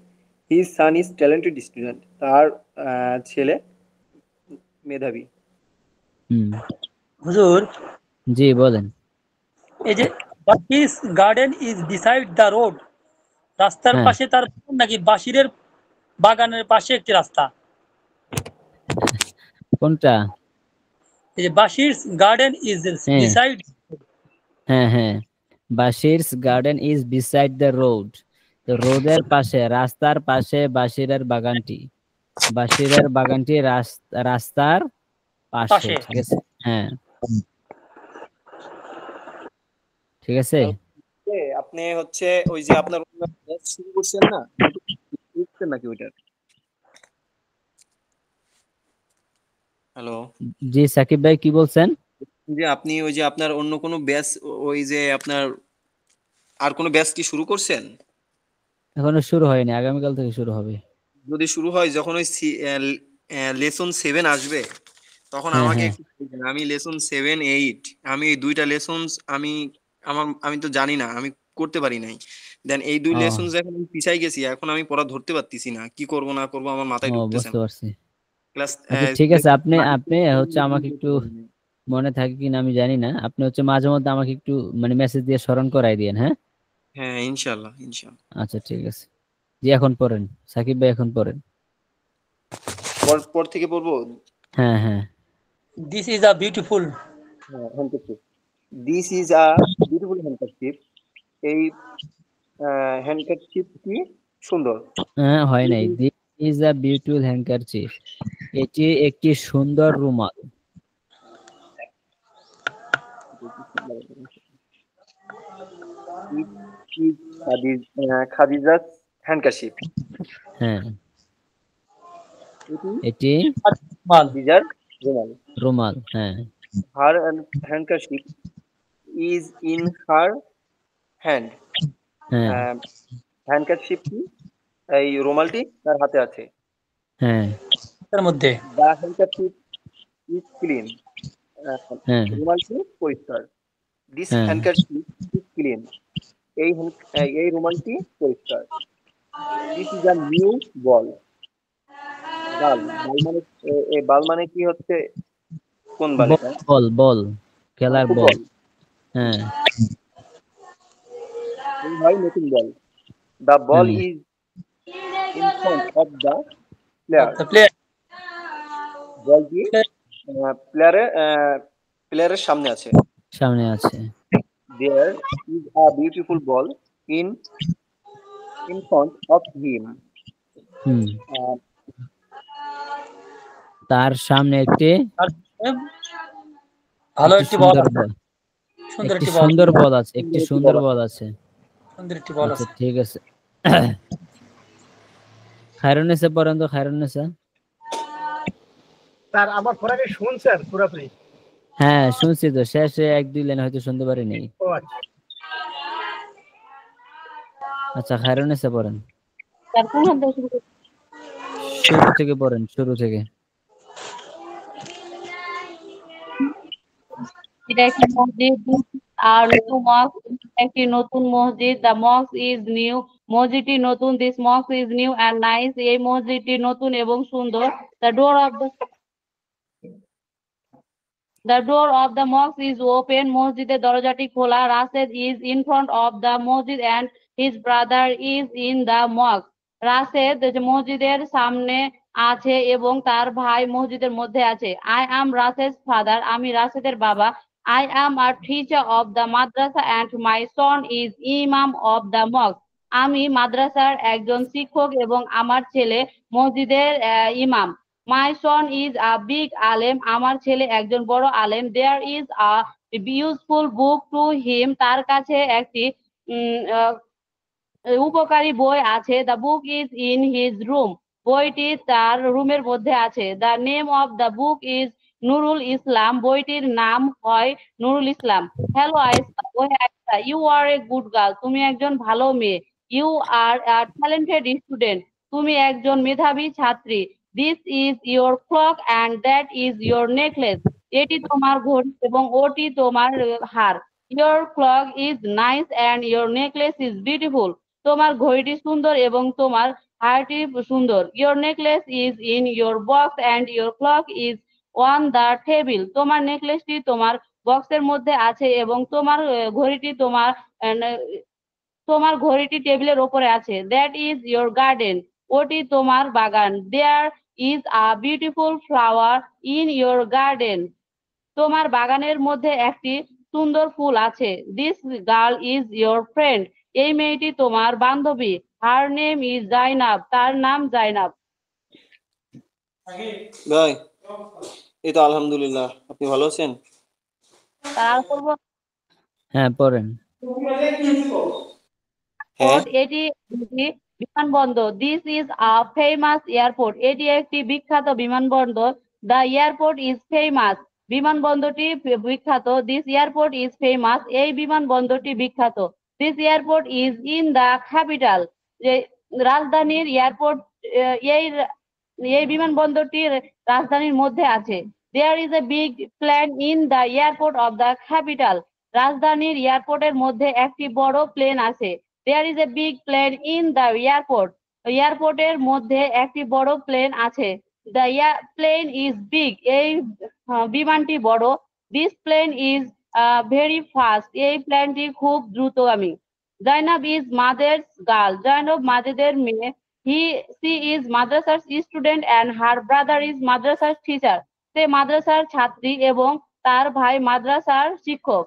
Speaker 5: His son is talented student. তার ছেলে মেধাবী।
Speaker 1: হুম,
Speaker 4: হুজুর,
Speaker 1: জি বলেন।
Speaker 4: এই যে Bashir garden is beside the road, রাস্তার
Speaker 1: হ্যাঁ,
Speaker 4: পাশে তার বাগান নাকি বাশিরের বাগানের পাশে একটি রাস্তা?
Speaker 1: কোনটা?
Speaker 4: এই যে বাশির গার্ডেন ইজ
Speaker 1: হ্যাঁ,
Speaker 4: বিসাইড।
Speaker 1: হ্যাঁ, হ্যাঁ, Bashir's garden is beside the road. তো রোডের পাশে, রাস্তার পাশে বাশিরের বাগানটি। বাশিরের বাগানটি রাস্তার পাশে।
Speaker 4: পাশে।
Speaker 1: ঠিক আছে। হ্যাঁ, ঠিক আছে।
Speaker 5: আপনি হচ্ছে ওই যে আপনার ব্যাচ শুরু করছেন না, বুঝছেন নাকি ওইটার? হ্যালো,
Speaker 1: জি সাকিব ভাই, কি বলছেন?
Speaker 5: যে আপনি ওই যে আপনার অন্য কোনো ব্যাচ, ওই যে আপনার আর কোনো ব্যাচ কি শুরু করছেন?
Speaker 1: এখনো শুরু হয়নি, আগামীকাল থেকে শুরু হবে।
Speaker 5: যদি শুরু হয়, যখন ওই লেসন 7 আসবে, তখন
Speaker 1: হ্যাঁ,
Speaker 5: আমাকে
Speaker 1: হ্যাঁ,
Speaker 5: একটু বলবেন। আমি লেসন 7, 8, আমি এই দুইটা লেসনস আমি আমি তো জানি না, আমি করতে পারি নাই। দেন এই দুই
Speaker 1: ও,
Speaker 5: লেসন এখন আমি পিছাই গেছি, এখন আমি পড়া ধরতে পারতেছি না, কি করব না করব আমার মাথায়
Speaker 1: ও,
Speaker 5: ঢুকতেছে
Speaker 1: বুঝতে
Speaker 5: না।
Speaker 1: পারছি।
Speaker 5: ক্লাস
Speaker 1: আচ্ছা, ঠিক আছে। আপনি আপনি হচ্ছে আমাকে একটু, মনে থাকে কিনা আমি জানি না, আপনি হচ্ছে মাঝে মধ্যে আমাকে একটু মানে মেসেজ দিয়ে স্মরণ করাই দিয়েন। হ্যাঁ,
Speaker 5: হ্যাঁ, ইনশাল্লাহ ইনশাল্লাহ।
Speaker 1: আচ্ছা, ঠিক আছে। জি, এখন পড়েন সাকিব ভাই, এখন পড়েন।
Speaker 5: পর থেকে পড়বো।
Speaker 1: হ্যাঁ হ্যাঁ
Speaker 4: This is a beautiful.
Speaker 5: Handkerchief, this is a beautiful handkerchief. এই হ্যান্ডকারচিপটি সুন্দর।
Speaker 1: হ্যাঁ হয় নাই। This is a beautiful handkerchief, এটি একটি সুন্দর রুমাল।
Speaker 5: খাদিজাস হ্যান্ডকারচিপ,
Speaker 1: হ্যাঁ
Speaker 5: এটি
Speaker 1: এটি
Speaker 4: Mal.
Speaker 5: খাদিজার রুমাল।
Speaker 1: রুমাল। হ্যাঁ
Speaker 5: her handkerchief is in her hand.
Speaker 1: হ্যাঁ
Speaker 5: হ্যান্ডকারচিপটি, এই রুমালটি তার হাতে আছে।
Speaker 1: হ্যাঁ
Speaker 4: এর মধ্যে
Speaker 5: দ্য হ্যান্ডকারচিপ ইজ ক্লিন।
Speaker 1: হ্যাঁ
Speaker 5: রুমালটি পরিষ্কার। দিস
Speaker 1: হ্যাঁ
Speaker 5: হ্যান্ডকারচিপ ইজ ক্লিন। এই রুমালটি পরিষ্কার। দিস ইজ আ নিউ বল। বাল, বাল মানে কি হচ্ছে? কোন বাল এটা?
Speaker 1: বল বল, খেলার বল।
Speaker 5: ফুটবল।
Speaker 1: হ্যাঁ
Speaker 5: এই হয় নতুন বল। দ্য বল
Speaker 1: হ্যাঁ।
Speaker 5: Is in front of the player.
Speaker 4: the player.
Speaker 5: বলটি প্লেয়ারের সামনে আছে।
Speaker 1: সামনে আছে।
Speaker 5: There is a beautiful ball in front of him.
Speaker 1: হুম তার সামনে একটি
Speaker 4: ভালো
Speaker 1: একটি
Speaker 4: একটি বল
Speaker 1: সুন্দর
Speaker 4: আছে।
Speaker 1: বল,
Speaker 4: সুন্দর
Speaker 1: একটি
Speaker 4: একটি বল।
Speaker 1: সুন্দর বল আছে, একটি সুন্দর বল আছে।
Speaker 4: সুন্দর একটি বল
Speaker 1: আচ্ছা
Speaker 4: আছে।
Speaker 1: ঠিক আছে। খায়রুন্নেসা পড়েন তো, খায়রুন্নেসা।
Speaker 3: স্যার আমার পড়াকে শুনছেন পুরোপুরি?
Speaker 1: হ্যাঁ শুনছি তো, শেষে এক দুই লাইন হয়তো শুনতে পারিনি।
Speaker 3: ও আচ্ছা।
Speaker 1: আচ্ছা খায়রুন্নেসা পড়েন,
Speaker 6: স্যার কোন অধ্যায় শুরু করতে?
Speaker 1: শুরু থেকে পড়েন, শুরু থেকে।
Speaker 6: এটা একটি মসজিদ আর নিউ মস্ক, একটি নতুন মসজিদ। দ্য মস্ক ইজ নিউ, মসজিদটি নতুন। This mosque is new and nice, এই মসজিদটি নতুন এবং সুন্দর। The door of the mosque is open, মসজিদের দরজাটি খোলা। Rashed is in front of the মসজিদ and his brother is in the mosque. Rashed মসজিদের সামনে আছে এবং তার ভাই মসজিদের মধ্যে আছে। I am রাশেদ ফাদার, আমি রাশেদের বাবা। I am a teacher of the madrasa and my son is imam of the mosque. আমি মাদ্রাসার একজন শিক্ষক এবং আমার ছেলে মসজিদের ইমাম। My son is a big alim, আমার ছেলে একজন বড় আলেম। There is a useful book to him, তার কাছে একটি উপকারী বই আছে। The book is in his room, বইটি তার রুমের মধ্যে আছে। The name of the book is Nurul Islam, বইটির নাম হয় Nurul Islam. Hello Ayesha, oh Ayesha, you are a good girl, তুমি একজন ভালো মেয়ে। You are a talented student, তুমি একজন মেধাবী ছাত্রী। This is your clock and that is your necklace, এটি তোমার ঘড়ি এবং ওটি তোমার হার। Your clock is nice and your necklace is beautiful, তোমার ঘড়িটি সুন্দর এবং তোমার হারটি সুন্দর। Your necklace is in your box and your clock is on the table, তোমার নেকলেসটি তোমার বক্সের মধ্যে আছে এবং তোমার ঘড়িটি তোমার ঘড়িটি টেবিলের ওপরে আছে। That is your garden, ওটি তোমার বাগান। There is a beautiful flower in your garden, তোমার বাগানের মধ্যে একটি সুন্দর ফুল আছে। This girl is your friend, এই মেয়েটি তোমার বান্ধবী। Her name is জাইনাব, তার নাম জাইনাব।
Speaker 5: ভাই এই তো আলহামদুলিল্লাহ, আপনি ভালো আছেন?
Speaker 6: তার করব
Speaker 1: হ্যাঁ পড়েন।
Speaker 5: হ্যাঁ
Speaker 6: এটি বিমানবন্দর। This is a famous airport, এটি একটি বিখ্যাত বিমানবন্দর। দ্য এয়ারপোর্ট ইজ ফেমাস, বিমানবন্দরটি বিখ্যাত। দিস এয়ারপোর্ট ইজ ফেমাস, এই বিমানবন্দরটি বিখ্যাত। This airport is in the capital, রাজধানীর এয়ারপোর্ট, এই এই বিমানবন্দরটি রাজধানীর মধ্যে আছে। There is a big plane in the airport of the capital, রাজধানীর এয়ারপোর্টের মধ্যে একটি বড় প্লেন আছে। There is a big plane in the airport, এয়ারপোর্টের মধ্যে একটি বড় প্লেন আছে। দ্য প্লেন ইজ বিগ, এই বিমানটি বড়। This plane is very fast, এই প্লেনটি খুব দ্রুতগামী। Zainab is mother's girl, Zainab মাজেদের মেয়ে। She is madrasa's student and her brother is madrasa's teacher. সে মাদ্রাসার ছাত্রী এবং তার ভাই মাদ্রাসার শিক্ষক।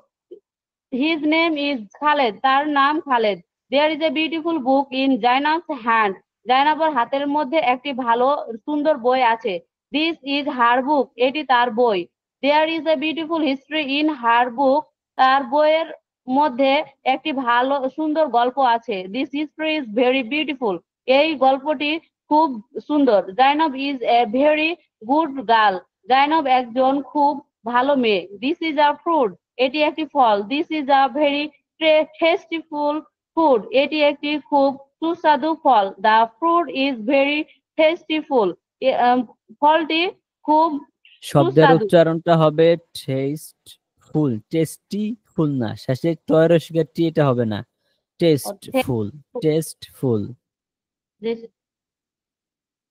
Speaker 6: His name is Khaled. তার নাম Khaled. There is a beautiful book in Zainab's hand. জাইনাবের হাতের মধ্যে একটি ভালো সুন্দর বই আছে। This is her book. এটি তার বই। There is a beautiful history in her book. তার বইয়ের মধ্যে একটি ভালো সুন্দর গল্প আছে। This history is very beautiful. এই গল্পটি খুব সুন্দর। Zainab is a very good girl. Zainab একজন খুব ভালো মেয়ে। This is a fruit. এটি একটি ফল। This is a very tasteful food. এটি একটি খুব সুস্বাদু ফল। The fruit is very tasteful. ফলটি খুব
Speaker 1: শব্দের
Speaker 6: সুস্বাদু।
Speaker 1: উচ্চারণটা হবে টেস্টফুল, টেস্টিফুল না, শেষে টয়রসিকের টি এটা হবে না, tasteful, tasteful.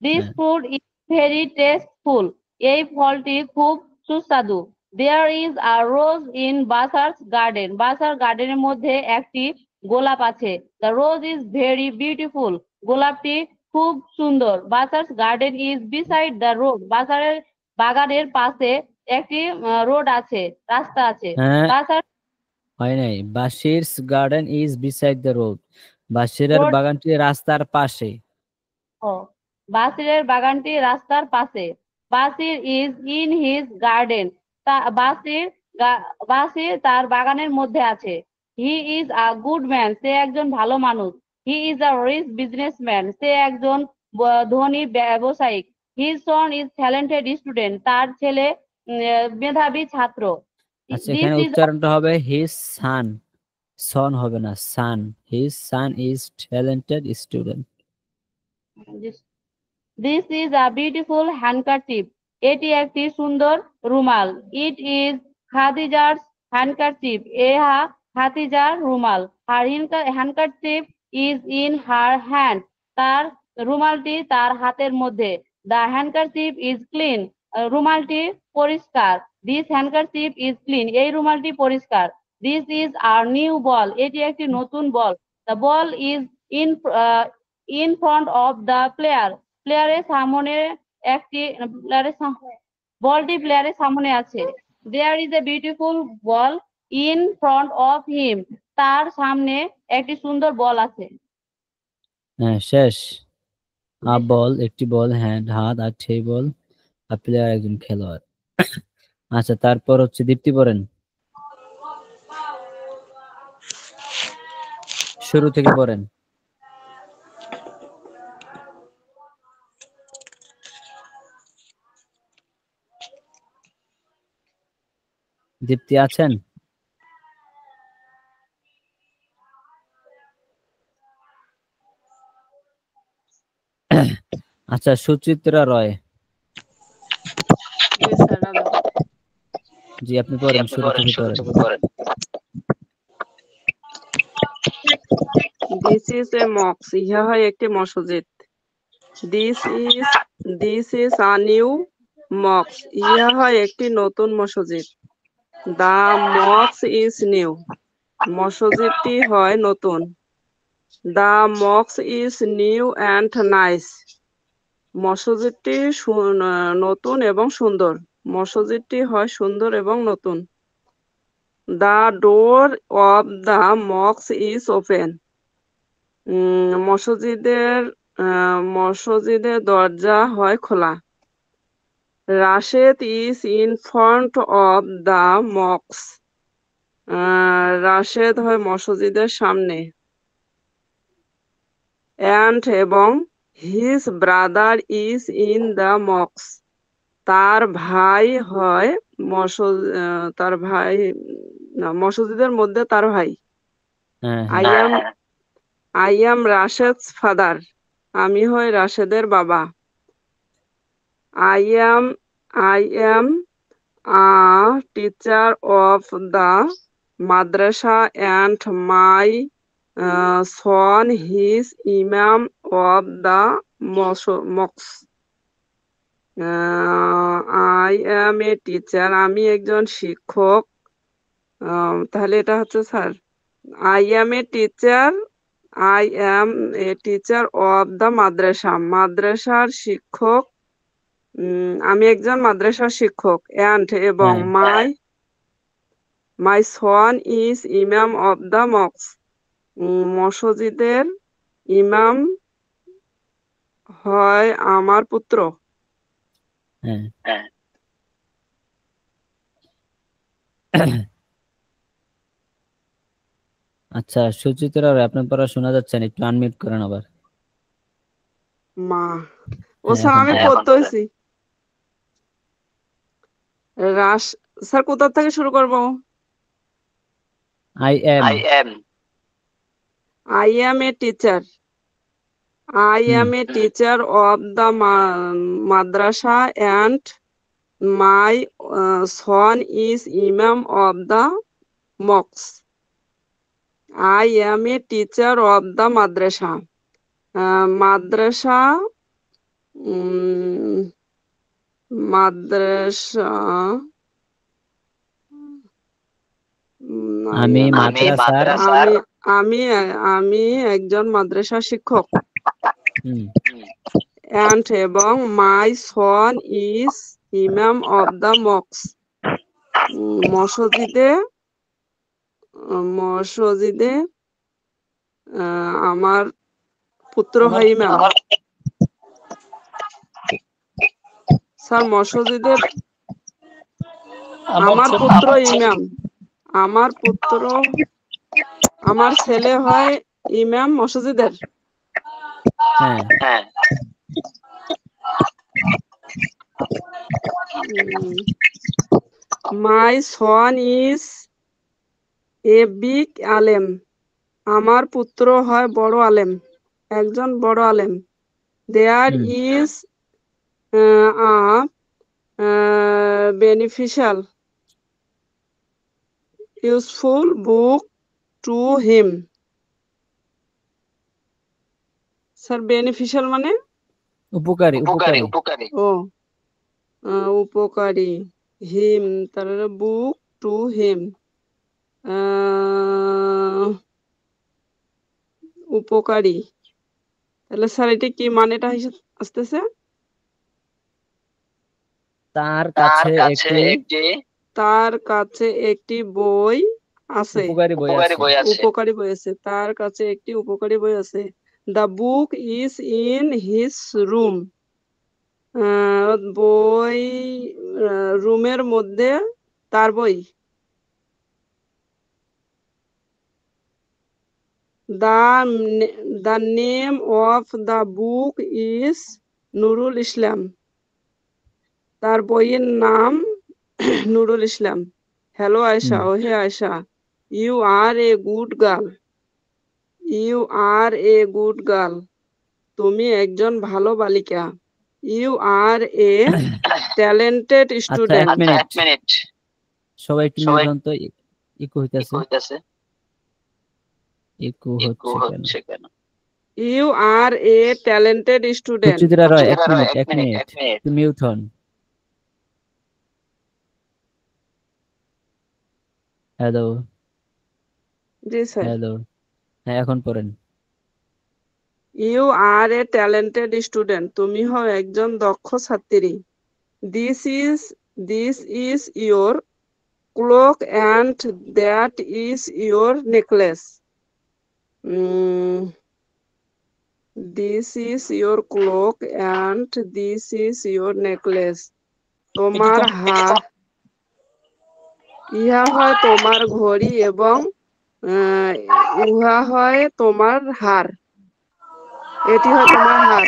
Speaker 6: This food is very tasteful. এই ফলটি খুব সুস্বাদু। There is a rose in Basar's garden. বাসার গার্ডেনের মধ্যে একটি গোলাপ আছে। The rose is very beautiful. গোলাপটি খুব সুন্দর। Basar's garden is beside the road. বাসারের বাগানের পাশে একটি রোড আছে, রাস্তা আছে।
Speaker 1: হ্যাঁ,
Speaker 6: বাসার
Speaker 1: হয় নাই। Bashir's garden is beside the road. বাশিরের
Speaker 6: Road-
Speaker 1: বাগানটি রাস্তার পাশে।
Speaker 6: বাসিরের বাগানটি রাস্তার পাশে। বাসির ইজ ইন হিজ গার্ডেন। বাসির তার বাগানের মধ্যে আছে। He is a good man. সে একজন ভালো মানুষ। He is a rich businessman. সে একজন ধনী ব্যবসায়িক। His son is talented student. তার ছেলে মেধাবী ছাত্র।
Speaker 1: আচ্ছা, এখানে উচ্চারণটা হবে হিজ সান, সন হবে না, son. His son is talented student.
Speaker 6: This is a beautiful handkerchief. এটি একটি সুন্দর রুমাল। It is Khadija's handkerchief. এহা খাদিজার রুমাল। Her handkerchief is in her hand. তার রুমালটি তার হাতের মধ্যে। The handkerchief is clean. রুমালটি পরিষ্কার। This handkerchief is clean. এই রুমালটি পরিষ্কার। This is our new ball. এটি একটি নতুন বল। The ball is in front of the player. প্লেয়ারের সামনে একটি বলটি প্লেয়ারের সামনে আছে। There is a beautiful ball in front of him. তার সামনে একটি সুন্দর বল আছে।
Speaker 1: হ্যাঁ, শেষ। আ বল একটি বল, হ্যান্ড হাত, আর টেবল আর প্লেয়ার একজন খেলোয়াড়। আচ্ছা, তারপর হচ্ছে দীপ্তি পড়েন, শুরু থেকে পড়েন। দীপ্তি আছেন? আচ্ছা, সুচিত্রা রয়। জি, আপনি পড়েন, শুরু থেকে পড়েন।
Speaker 7: This is a mosque. ইহা হয় একটি মসজিদ। This is a new mosque. ইহা হয় একটি নতুন মসজিদ। The mosque is new. মসজিদটি হয় নতুন। The mosque is new and nice. মসজিদটি নতুন এবং সুন্দর। মসজিদটি হয় সুন্দর এবং নতুন। The door of the mosque is open. মসজিদের দরজা হয় খোলা। Rashed is in front of the mosque. Rashed হয় মসজিদের সামনে। And এবং his brother is in the mosque. তার ভাই হয় মসজিদের মধ্যে তার ভাই। I am Rashid's father. আমি হই রাশেদের বাবা। I am a teacher of the madrasa and my son is imam of the mosque. I am a teacher. আমি একজন শিক্ষক। তাহলে এটা হচ্ছে sir, I am a teacher I am a teacher of the madrasa. মাদ্রাসার শিক্ষক। আমি একজন মাদ্রাসার শিক্ষক। অ্যান্ড এবং
Speaker 1: হ্যাঁ
Speaker 7: my son is imam of the মক্স। মসজিদের ইমাম হয় আমার পুত্র।
Speaker 1: হ্যাঁ আচ্ছা সুচিত্রা রায়, আপনার পড়া শোনা যাচ্ছে না, একটু আনমিউট করেন আবার।
Speaker 7: মা ও
Speaker 1: হ্যাঁ,
Speaker 7: স্যার
Speaker 1: এখন
Speaker 7: আমি
Speaker 1: বলেন।
Speaker 7: পড়তে হয়েছি। রাস স্যার কোথা থেকে শুরু করব?
Speaker 1: I am
Speaker 7: I am a teacher. I am a teacher of the madrasa and my son is imam of the mosque. I am a teacher of the madrasa. Madrasa
Speaker 1: আমি মাদ্রাসার
Speaker 7: আমি একজন মাদ্রাসা শিক্ষক।
Speaker 1: হুম,
Speaker 7: and এবং my son is imam of the mosque. মসজিদে আমার পুত্র হয় ইমাম। স্যার মসজিদের আমার পুত্র ইমাম। আমার ছেলে হয় ইমাম মসজিদের।
Speaker 1: হ্যাঁ
Speaker 7: my son is a big আলেম। আমার পুত্র হয় বড় আলেম, একজন বড় আলেম। There is a beneficial useful book to him. Sir beneficial মানে
Speaker 1: উপকারী
Speaker 7: ও উপকারী। হিম তাহলে বুক টু হিম উপকারী। তাহলে স্যার এটা কি মানেটা আসতেছে?
Speaker 1: তার কাছে একটি
Speaker 7: বই আছে।
Speaker 1: উপকারী বই আছে।
Speaker 7: উপকারী বই আছে। তার কাছে একটি উপকারী বই আছে। The book is in his room. বই রুমের মধ্যে তার বই। The name of the book is Nurul Islam. তার বইয়ের নাম Nurul Islam. Hello Ayesha, oh hey Ayesha, you are a good girl. তুমি একজন ভালো বালিকা। You are a talented student.
Speaker 1: আচ্ছা এক মিনিট সবাই একটু মিউট হন তো, ইকো হইতাছে। ইকো হচ্ছে কেন?
Speaker 7: You are a talented student.
Speaker 1: Suchitra রায় এক মিনিট একটু মিউট হন। হ্যালো
Speaker 7: জি স্যার।
Speaker 1: হ্যাঁ এখন পড়েন।
Speaker 7: You are a talented student. তুমি হও একজন দক্ষ ছাত্রী। This is your clock and that is your necklace. This is your clock and this is your necklace. ইহা হয় তোমার ঘড়ি এবং উহা হয় তোমার হার। এটি হয় তোমার হার।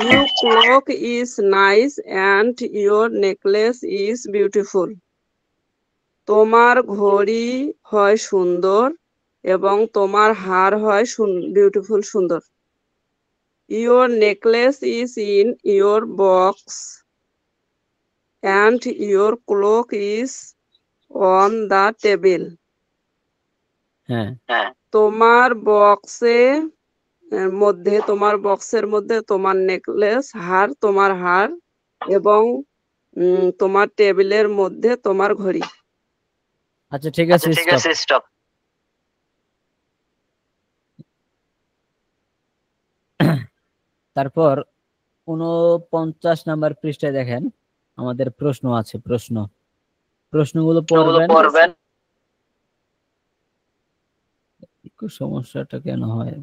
Speaker 7: You clock is nice and your necklace is beautiful. তোমার ঘড়ি হয় সুন্দর এবং তোমার হার হয় বিউটিফুল সুন্দর। Your necklace is in your box and your clock is on the table. তোমার বক্সের মধ্যে তোমার নেকলেস তোমার হার এবং তোমার টেবিলের মধ্যে তোমার ঘড়ি।
Speaker 1: আচ্ছা ঠিক আছে স্টপ। তারপর 49 নাম্বার পৃষ্ঠায় দেখেন আমাদের প্রশ্ন আছে। প্রশ্নগুলো পড়বেন। একটু সমস্যাটা কেন হয়?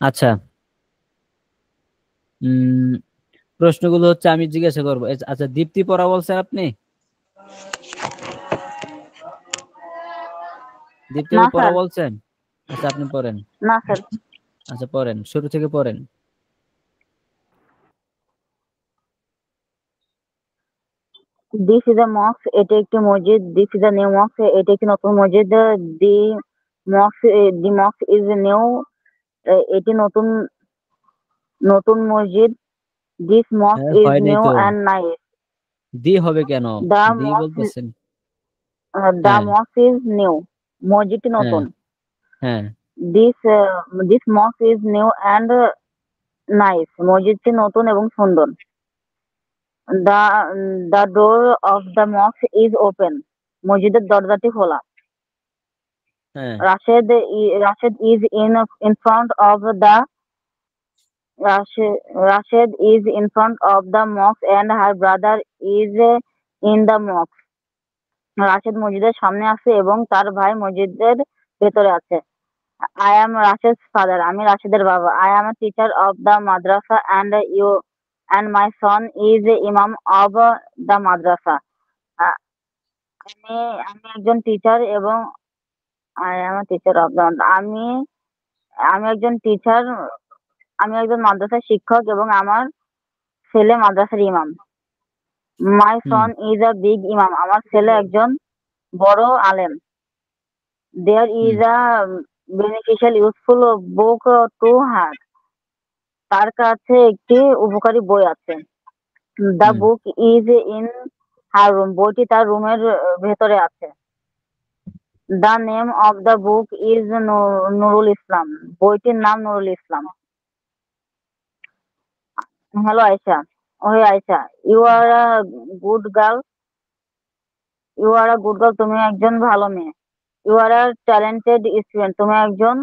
Speaker 1: আচ্ছা, প্রশ্নগুলো হচ্ছে আমি জিজ্ঞাসা করবো। আচ্ছা, দীপ্তি পড়া বলছেন আপনি? দীপ্তি
Speaker 6: না
Speaker 1: পড়া
Speaker 6: স্যার,
Speaker 1: বলছেন? আচ্ছা, আপনি পড়েন।
Speaker 6: না স্যার।
Speaker 1: আচ্ছা, পড়েন, শুরু থেকে পড়েন।
Speaker 6: দিস ইজ আ মস্ক, এটা একটি মসজিদ। দিস ইজ আ নিউ মস্ক, এটা একটি নতুন মসজিদ। দি মস্ক ইজ নিউ, এটি নতুন নতুন মসজিদ। দিস মস্ক
Speaker 1: হ্যাঁ,
Speaker 6: ইজ
Speaker 1: হয়নি
Speaker 6: নিউ
Speaker 1: তো।
Speaker 6: And nice.
Speaker 1: দি হবে কেন?
Speaker 6: দ্য
Speaker 1: দি
Speaker 6: মস্ক
Speaker 1: বলতেছেন।
Speaker 6: দ্য
Speaker 1: হ্যাঁ,
Speaker 6: মস্ক ইজ নিউ, মসজিদটি
Speaker 1: হ্যাঁ,
Speaker 6: নতুন।
Speaker 1: হ্যাঁ,
Speaker 6: this mosque is new and nice, মসজিদটি নতুন এবং সুন্দর। The the door of the mosque is open, মসজিদের দরজাটি খোলা।
Speaker 1: হ্যাঁ,
Speaker 6: Rashid is in front of the Rashid is in front of the mosque and her brother is in the mosque. Rashed মসজিদের সামনে আছে এবং তার ভাই মসজিদের ভেতরে আছে। I am Rashid's father, আমি রাশেদের বাবা। I am a teacher of the madrasa and my son is imam of the madrasa. আ- আমি আমি একজন টিচার এবং I am a teacher of the আমি আমি একজন টিচার, আমি একজন মাদ্রাসার শিক্ষক এবং আমার ছেলে মাদ্রাসার ইমাম। My son is a big ইমাম, আমার ছেলে একজন বড় আলেম। There is a beneficial useful book to her, তার কাছে একটি উপকারী বই আছে। The book is in her room, বইটি তার রুমের ভেতরে আছে। The name of the book is Nurul Islam, বইটির নাম নুরুল ইসলাম। হ্যালো আয়শা, ওহে Ayesha, you are a good girl, তুমি একজন ভালো মেয়ে। You are a talented student, তুমি একজন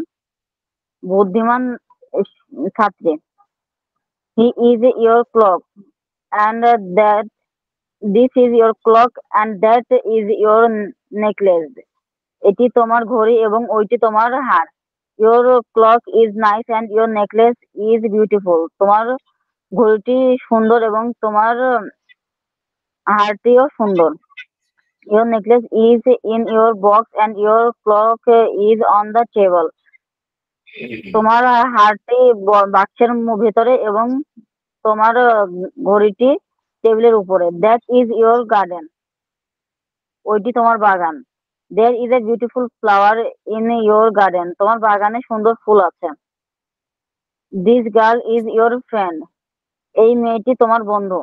Speaker 6: বুদ্ধিমান ছাত্রী। He is your clock and that this is your clock and that is your necklace, এটি তোমার ঘড়ি এবং ওইটি তোমার হার। Your clock is nice and your necklace is beautiful, তোমার ঘড়িটি সুন্দর এবং তোমার হারটিও সুন্দর। Your necklace is in your box and your clock is on the table. তোমার হারটি বাক্সের ভেতরে এবং তোমার ঘড়িটি টেবিলের উপরে। That is your garden, ওইটি তোমার বাগান। There is a beautiful flower in your garden, তোমার বাগানে সুন্দর ফুল আছে। This girl is your friend, এই মেয়েটি তোমার বন্ধু।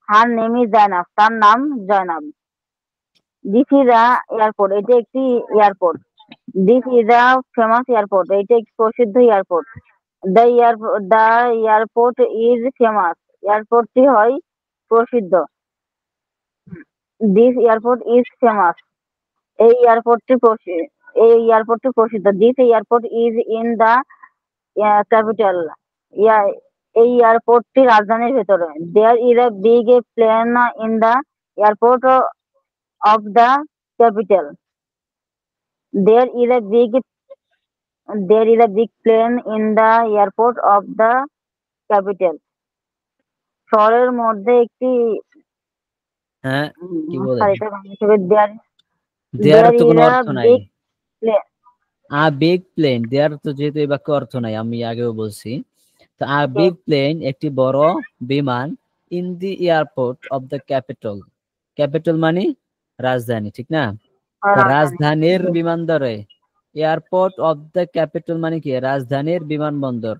Speaker 6: Her name is Zainab, তার নাম Zainab. This is a airport, এটি একটি airport. This is a famous airport, এটি একটি প্রসিদ্ধ airport. The airport is famous, এয়ারপোর্টটি হয় প্রসিদ্ধ। দিস এয়ারপোর্ট ইজ ফেমাস, এই এয়ারপোর্টটি প্রসিদ্ধ। This airport is in the capital, এই এয়ারপোর্টটি রাজধানীর ভেতরে। There is a big plane in the airport of the capital. There is a big plane in the airport of the capital. শহরের মধ্যে একটি
Speaker 1: হ্যাঁ, কি বলেন?
Speaker 6: সারিতে হিসেবে
Speaker 1: দেয়ার তো কোনো অর্থ নাই।
Speaker 6: big plane.
Speaker 1: বিগ প্লেন, দেয়ার তো যেহেতু এই বাক্যে অর্থ নাই, আমি আগেও বলছি। তো বিগ প্লেন একটি বড় বিমান, in the airport of the capital, capital মানে রাজধানী, ঠিক না? রাজধানীর বিমানবন্দরে, এয়ারপোর্ট অফ দ্য ক্যাপিটাল মানে কি রাজধানীর বিমানবন্দর।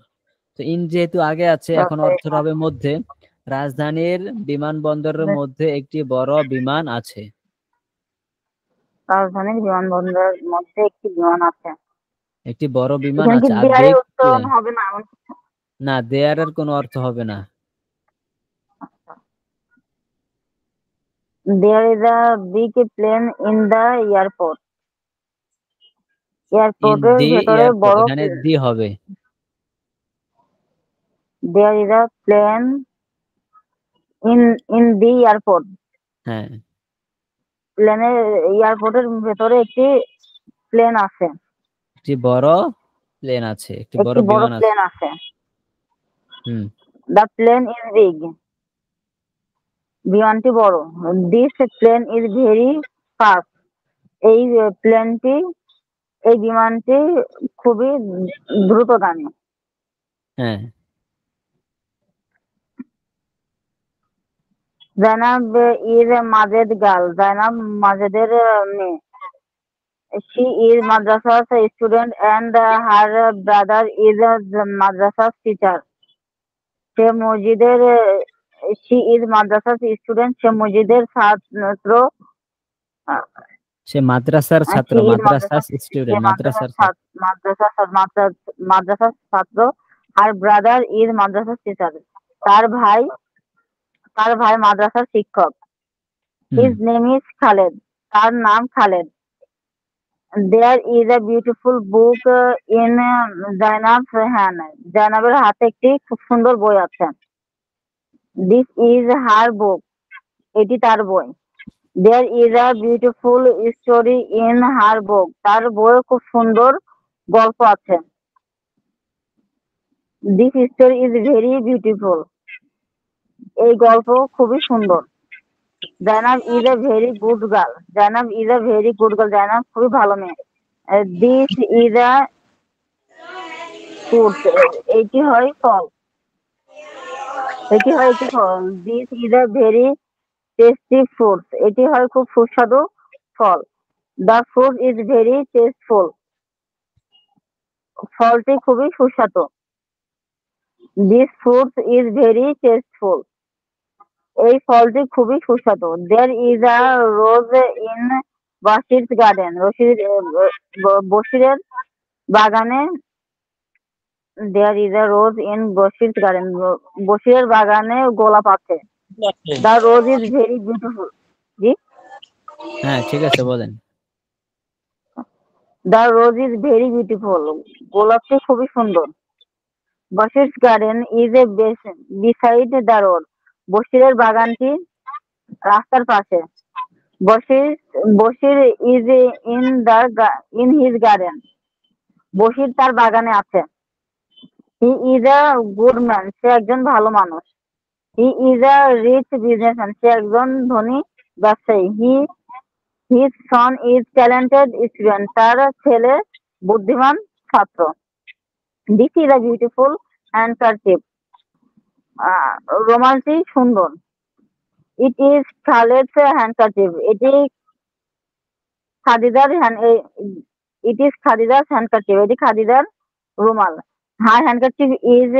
Speaker 1: তো ইন যেহেতু আগে আছে, এখন অর্থটা হবে মধ্যে, রাজধানীর বিমানবন্দরের মধ্যে একটি বড় বিমান আছে।
Speaker 6: রাজধানীর বিমানবন্দরের মধ্যে একটি বিমান আছে।
Speaker 1: একটি বড় বিমান
Speaker 8: এখানে কি
Speaker 1: আছে। আর
Speaker 8: দেয়ারের
Speaker 1: বিগ
Speaker 8: উচ্চারণ
Speaker 1: প্লেন,
Speaker 8: হবে না?
Speaker 1: না দেয়ারের কোনো অর্থ হবে না।
Speaker 8: There is a big plane in the airport.
Speaker 1: In
Speaker 8: এয়ারপোর্টের
Speaker 1: দি
Speaker 8: ভেতরে
Speaker 1: এয়ারপোর্ট,
Speaker 8: বড়
Speaker 1: এখানে দি হবে।
Speaker 8: There is a plane in the airport.
Speaker 1: হ্যাঁ,
Speaker 8: এয়ারপোর্টের ভেতরে একটি প্লেন আছে,
Speaker 1: একটি বড় প্লেন আছে, একটি বড়
Speaker 8: একটি বড়
Speaker 1: বিমান আছে।
Speaker 8: প্লেন আছে।
Speaker 1: হুম,
Speaker 8: The plane is big. বিমানটি বড়। This plane is very fast. এই প্লেনটি, এই বিমানটি খুবই দ্রুতগামী।
Speaker 1: হ্যাঁ,
Speaker 8: জাইনাব ইজ মাজেদ গার্ল। জাইনাব মাজেদের মেয়ে। She is madrasa's student and her brother is a madrasa's teacher. সে মসজিদের she is madrasa's student. সে মসজিদের ছাত্র।
Speaker 1: সে মাদ্রাসার ছাত্র,
Speaker 8: She is
Speaker 1: মাদ্রাসার স্টুডেন্ট, মাদ্রাসার ছাত্র।
Speaker 8: মাদ্রাসার ছাত্র। Her brother is madrasa's teacher. তার ভাই মাদ্রাসার শিক্ষক। His name is Khaled. তার নাম Khaled. There is a beautiful book in Zainab's hand. জাইনাবের হাতে একটি খুব সুন্দর বই আছে। This is her book. এটি তার বই। There is a beautiful story in her book. তার বইয়ে খুব সুন্দর গল্প আছে। This story is very beautiful. এই গল্প খুবই সুন্দর। Zainab is a very good girl. Zainab is a very good girl. Zainab খুবই ভালো মেয়ে। This is a fruit. এটি হয় ফল। এটি হয় একটি ফল। This is a very tasty fruit. এটি হয় খুব সুস্বাদু ফল। The fruit is very tasteful. ফলটি খুবই সুস্বাদু। This fruit is very tasteful. এই ফলটি খুবই সুস্বাদু। There is a rose in Bashir's garden. বশিরের বাগানে There is a rose in Bashir's garden. বশিরের বাগানে গোলাপ আছে। The rose is very beautiful. জি,
Speaker 1: হ্যাঁ ঠিক আছে, বলেন।
Speaker 8: The rose is very beautiful. গোলাপটি খুবই সুন্দর। Bashir's garden is a beside the road. বশিরের বাগানটি রাস্তার পাশে। Bashir is in his garden. Bashir তার বাগানে আছে। He is a good man. সে একজন ভালো মানুষ। He is a rich businessman. সে একজন ধনী ব্যবসায়ী। His son is talented student. তার ছেলে বুদ্ধিমান ছাত্র। This is a beautiful handkerchief. রুমালটি সুন্দর। It is Khaled's handkerchief. এটি খাদিজার It is Khadija's handkerchief. এটি খাদিজার রুমাল। Her handkerchief is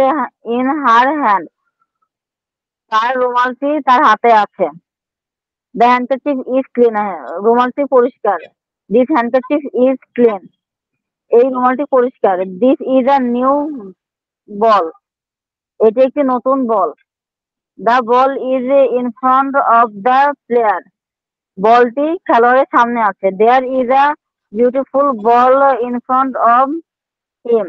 Speaker 8: in her hand. তার রুমালটি তার হাতে আছে। The handkerchief is clean. রুমালটি পরিষ্কার। This handkerchief is clean. এই রুমালটি পরিষ্কার। This is a new ball. এটি একটি নতুন বল। The ball is in front of the player. বলটি খেলোয়াড়ের সামনে আছে। There is a beautiful ball in front of him.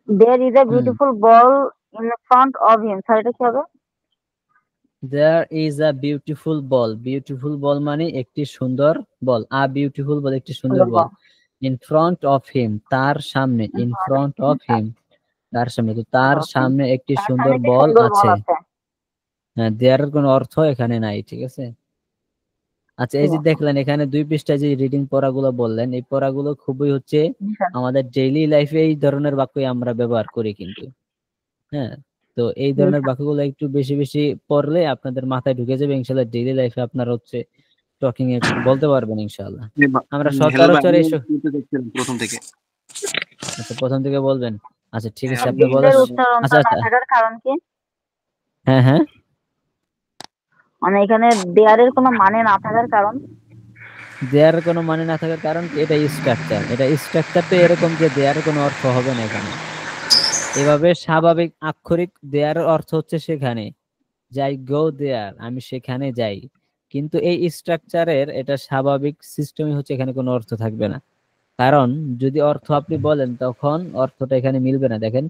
Speaker 8: There is a beautiful ball in front of him. Sir এটা কি হবে?
Speaker 1: There is a beautiful ball. Beautiful ball মানে একটি সুন্দর বল। A beautiful ball একটি সুন্দর বল। In front of him, তার সামনে। In front of him, তার সামনে। তো তার সামনে একটি সুন্দর বল আছে। হ্যাঁ, দেয়ার কোনো অর্থ এখানে নাই, ঠিক আছে। আচ্ছা, এই যে দেখলেন এখানে 2 পৃষ্ঠায় যে রিডিং পড়াগুলো বললেন, এই পড়াগুলো খুবই হচ্ছে আমাদের ডেইলি লাইফে এই ধরনের বাক্যই আমরা ব্যবহার করি কিন্তু। হ্যাঁ, তো এই ধরনের বাক্যগুলো একটু বেশি বেশি পড়লে আপনাদের মাথায় ঢুকে যাবে ইনশাআল্লাহ। ডেইলি লাইফে আপনারা হচ্ছে টকিং এ বলতে পারবেন ইনশাআল্লাহ। আমরা সচরাচর এসব
Speaker 5: প্রথম থেকে।
Speaker 1: আচ্ছা, প্রথম থেকে বলবেন। আচ্ছা ঠিক আছে, আপনি বলেন। আচ্ছা আচ্ছা,
Speaker 8: কারণ কি?
Speaker 1: হ্যাঁ হ্যাঁ,
Speaker 8: মানে এখানে দেয়ারের কোনো মানে না থাকার কারণ?
Speaker 1: দেয়ার কোনো মানে না থাকার কারণ কি, এটা স্ট্রাকচার, এটা স্ট্রাকচারটা এরকম যে দেয়ার কোনো অর্থ হবে না এখানে। এভাবে স্বাভাবিক আক্ষরিক দেয়ার অর্থ হচ্ছে সেখানে, যাই গো দেয়ার, আমি সেখানে যাই। কিন্তু এই স্ট্রাকচারের এটা স্বাভাবিক সিস্টেমই হচ্ছে এখানে কোনো অর্থ থাকবে না। কারণ যদি অর্থ আপনি বলেন তখন অর্থটা এখানে মিলবে না। দেখেন,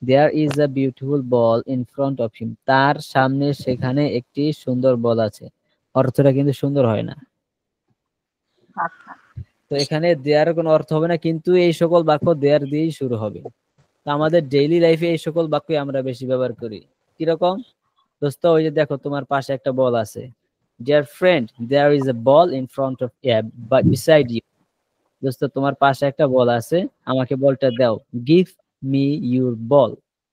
Speaker 1: there is a beautiful ball in front of him, তার সামনে সেখানে একটি সুন্দর বল আছে, অর্থটা কিন্তু সুন্দর হয় না।
Speaker 8: আচ্ছা
Speaker 1: তো এখানে দেয়ার কোনো অর্থ হবে না, কিন্তু এই সকল বাক্য দেয়ার দিয়েই শুরু হবে। তো আমাদের ডেইলি লাইফে এই সকল বাক্যই আমরা বেশি ব্যবহার করি। কিরকম? দোস্ত, ওই যে দেখো তোমার পাশে একটা বল আছে, dear friend there is a ball in front of beside you. দোস্ত, তোমার পাশে একটা বল আছে, আমাকে বলটা দাও। গিভ মি ইউর বল,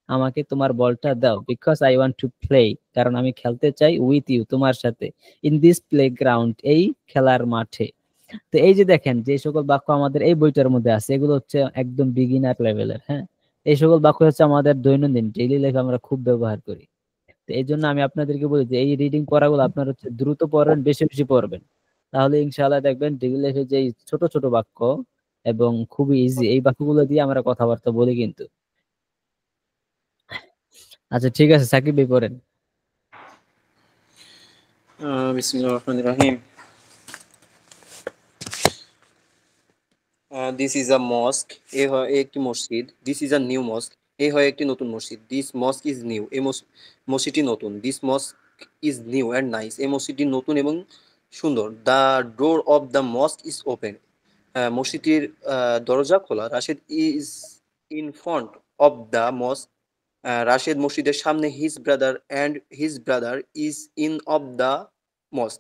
Speaker 1: আমাকে তোমার বলটা দাও। Because I want to play, কারণ আমি খেলতে চাই উইথ ইউ, তোমার সাথে। ইন দিস প্লেগ্রাউন্ড, এই খেলার মাঠে। তো এই যে দেখেন, যে সকল বাক্য আমাদের এই বইটার মধ্যে আছে এগুলো হচ্ছে একদম বিগিনার লেভেলের। হ্যাঁ, এই সকল বাক্য হচ্ছে আমাদের দৈনন্দিন ডেইলি লাইফে আমরা খুব ব্যবহার করি। তো এই জন্য আমি আপনাদেরকে বলি যে এই রিডিং পড়াগুলো আপনার হচ্ছে দ্রুত পড়বেন, বেশি বেশি পড়বেন, তাহলে ইনশাআল্লাহ দেখবেন ডেইলি লাইফে যে এই ছোট ছোট বাক্য এবং খুবই ইজি এই বাক্যগুলো দিয়ে আমরা কথাবার্তা বলি কিন্তু। আচ্ছা ঠিক আছে, সাকিব ভাই পড়েন।
Speaker 5: বিসমিল্লাহির রহমানির রহিম। দিস ইজ আ মস্ক, এ হয় একটি মসজিদ। দিস ইজ আ নিউ মস্ক, এ হয় একটি নতুন মসজিদ। দিস মস্ক ইজ নিউ, এই মসজিদটি নতুন। This mosque is new and nice, এই মসজিদটি নতুন এবং সুন্দর। The door of the mosque is open, মসজিদটির দরজা খোলা। Rashed is in front of the mosque, Rashed মসজিদের সামনে। His brother is in of the mosque,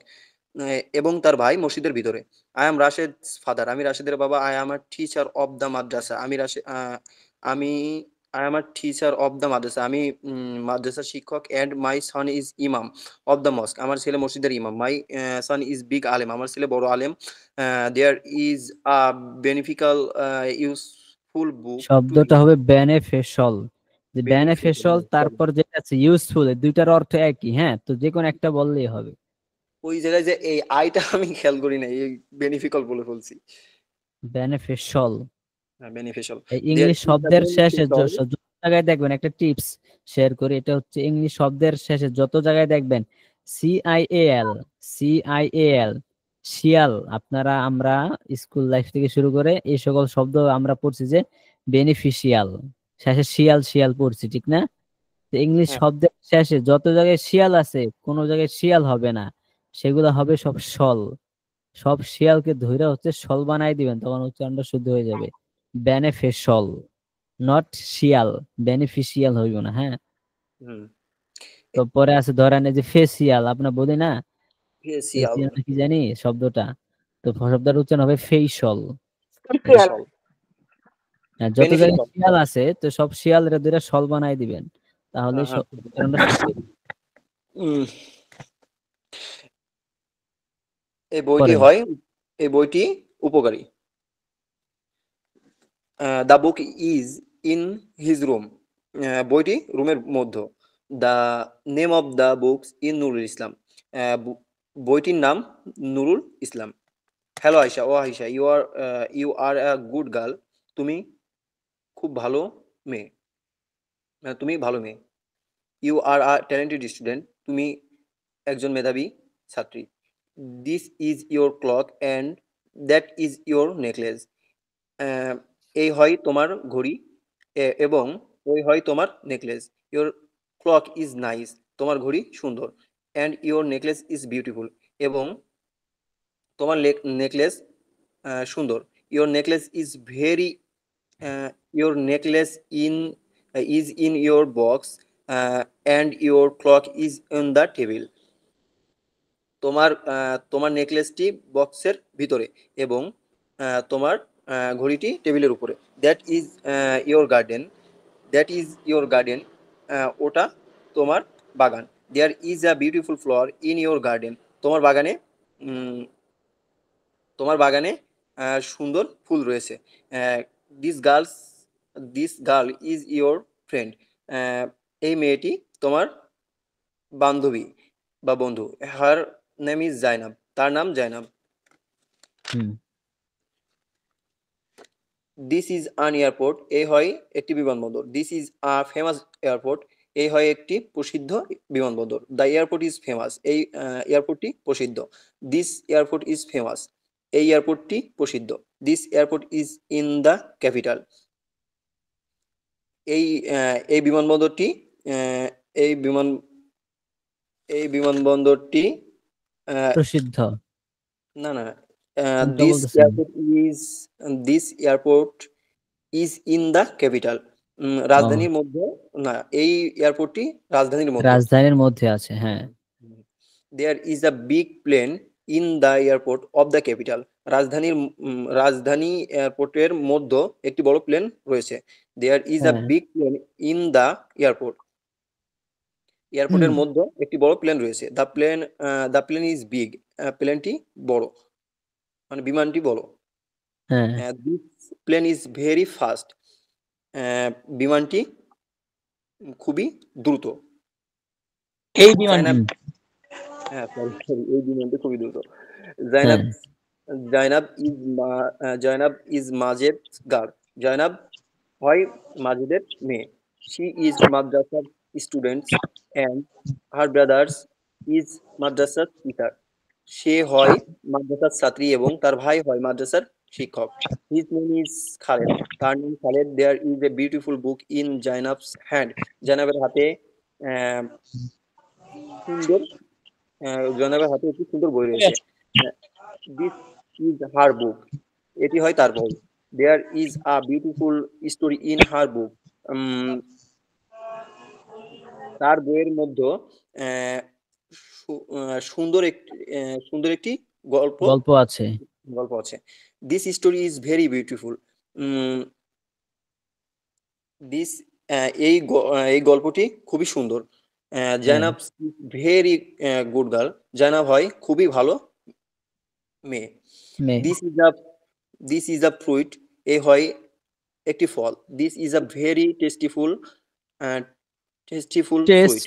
Speaker 5: এবং তার ভাই মসজিদের ভিতরে। আই এম রাশেদ ফাদার, আমি রাশেদের বাবা। I am a teacher of the madrasa, আমি I am a teacher of the madrasa, আমি মাদ্রাসার শিক্ষক। And my son is imam of the mosque, আমার ছেলে মসজিদের ইমাম। মাই সন ইজ বিগ আলেম, আমার ছেলে বড় আলেম। There is a beneficial useful book to
Speaker 1: শব্দটা হবে বেনিফিশিয়াল। যে বেনিফিশিয়াল
Speaker 5: বেনিফিশিয়াল।
Speaker 1: তারপর যেটা আছে ইউজফুল, এই দুইটার অর্থ একই। হ্যাঁ, তো যে কোনো একটা বললেই হবে।
Speaker 5: ওই জায়গায় যে এই আইটা আমি খেয়াল করি না, এই বেনিফিক্যাল বলে ফেলছি।
Speaker 1: বেনিফিশিয়াল।
Speaker 5: হ্যাঁ, বেনিফিশিয়াল।
Speaker 1: এই
Speaker 5: দেয়ার
Speaker 1: ইংলিশ
Speaker 5: ইজ আ
Speaker 1: শব্দের শেষে
Speaker 5: বেনিফিক্যাল।
Speaker 1: যত জায়গায় দেখবেন, একটা টিপস শেয়ার করি, এটা হচ্ছে ইংলিশ শব্দের শেষে যত জায়গায় দেখবেন সিআইএল, সিআইএল, শিয়াল, আপনারা আমরা স্কুল লাইফ থেকে শুরু করে এই সকল শব্দ আমরা পড়ছি যে বেনিফিশিয়াল, শেষে শিয়াল শিয়াল পড়ছি, ঠিক না? তো ইংলিশ
Speaker 5: হ্যাঁ।
Speaker 1: শব্দের শেষে যত জায়গায় শিয়াল আছে কোনো জায়গায় শিয়াল হবে না, সেগুলো হবে সব সল। সব শিয়ালকে ধইরা হচ্ছে সল বানাই দিবেন, তখন উচ্চারণটা শুদ্ধ হয়ে যাবে। বেনিফিশিয়াল, নট শিয়াল, বেনিফিশিয়াল হইব না। হ্যাঁ,
Speaker 5: হুম।
Speaker 1: তো পরে আছে ধরেন এই যে ফেসিয়াল, আপনার বলি না
Speaker 5: ফেসিয়াল।
Speaker 1: ফেসিয়াল নাকি জানি শব্দটা, তো শব্দটার উচ্চারণ হবে ফেইশল।
Speaker 8: স্পেশাল।
Speaker 5: ফেসিয়াল।
Speaker 1: যত জায়গায়
Speaker 5: বেনিফিক্যাল।
Speaker 1: শিয়াল আছে তো সব শিয়ালরা দুইটা সল বানাই দিবেন, তাহলে
Speaker 5: হ্যাঁ, হ্যাঁ।
Speaker 1: উচ্চারণটা শুদ্ধ হয়ে যাবে।
Speaker 5: উম,
Speaker 1: পড়েন।
Speaker 5: এই বইটি উপকারী। The book is in his room, বইটি রুমের মধ্যে। The name of the books in Nurul Islam, বইটির নাম নুরুল ইসলাম। হ্যালো আয়শা, ও Ayesha, you are a good girl, তুমি খুব ভালো মেয়ে, তুমি ভালো মেয়ে। You are a talented student, তুমি একজন মেধাবী ছাত্রী। This is your clock and that is your necklace, এই হয় তোমার ঘড়ি এবং ওই হয় তোমার necklace. Your clock is nice, তোমার ঘড়ি সুন্দর। And your necklace is beautiful, এবং তোমার নেকলেস সুন্দর। Your necklace is very, your necklace is in your box and your clock is in the table, তোমার নেকলেসটি বক্সের ভিতরে এবং তোমার ঘড়িটি টেবিলের উপরে। That is your garden, that is your garden, ওটা তোমার বাগান। There is a beautiful flower in your garden, তোমার বাগানে উম, তোমার বাগানে সুন্দর ফুল রয়েছে। This girls this girl is your friend, এই মেয়েটি তোমার বান্ধবী বা বন্ধু। হার নেম ইজ জাইনাব, তার নাম জাইনাব।
Speaker 1: হুম
Speaker 5: দিস ইজ আন এয়ারপোর্ট, এই হয় একটি বিমানবন্দর। This is a famous airport, এই হয় একটি প্রসিদ্ধ বিমানবন্দর। দ্য এয়ারপোর্ট ইজ ফেমাস, এই এয়ারপোর্টটি প্রসিদ্ধ। দিস এয়ারপোর্ট ইজ ফেমাস, এই এয়ারপোর্টটি প্রসিদ্ধ। This airport is in the capital, এই বিমানবন্দরটি আহ, এই বিমান এই বিমানবন্দরটি
Speaker 1: প্রসিদ্ধ।
Speaker 5: না না
Speaker 1: কোনটা
Speaker 5: দিস
Speaker 1: বলতেছেন?
Speaker 5: Airport is this airport is in the capital, রাজধানীর মধ্যে। না, এই এয়ারপোর্টটি রাজধানীর মধ্যে।
Speaker 1: রাজধানীর মধ্যে আছে, হ্যাঁ।
Speaker 5: There is a big plane in the airport of the capital, রাজধানী এয়ারপোর্টের মধ্যে একটি বড় প্লেন রয়েছে। দেয়ার ইজ আ
Speaker 1: হ্যাঁ।
Speaker 5: Big plane in the airport, এয়ারপোর্টের মধ্যে একটি বড় প্লেন রয়েছে। দ্য প্লেন ইজ বিগ, প্লেনটি বড়, মানে বিমানটি বড়।
Speaker 1: হ্যাঁ।
Speaker 5: This plane is very fast, বিমানটি খুবই দ্রুত।
Speaker 4: এই বিমান
Speaker 5: জাইনাব, হ্যাঁ সরি, এই বিমানটি খুবই দ্রুত। জাইনাব জাইনাব ইজ মাজেদ গার্ল, জাইনাব হয় মাজেদের মেয়ে। শি ইজ মাদ্রাসার students and her brothers is মাদ্রাসার টিচার, সে হয় মাদ্রাসার ছাত্রী এবং তার ভাই হয় মাদ্রাসার শিক্ষক। হিজ নেম ইজ খালেদ, তার নাম Khaled. There is a beautiful book in Zainab's hand, জাইনাবের হাতে সুন্দর জাইনাবের হাতে একটি সুন্দর বই রয়েছে। দিস ইজ হার বুক, এটি হয় তার বই। There is a beautiful story in her book, তার বইয়ের মধ্যে সুন্দর একটি
Speaker 1: গল্প আছে।
Speaker 5: আছে। This story is very beautiful, this এই গল্পটি খুবই সুন্দর। Zainab very good girl, Zainab হয় খুবই ভালো মেয়ে। দিস ইজ আ ফ্রুইট, এ হয় একটি ফল। This is a very tastyful fruit.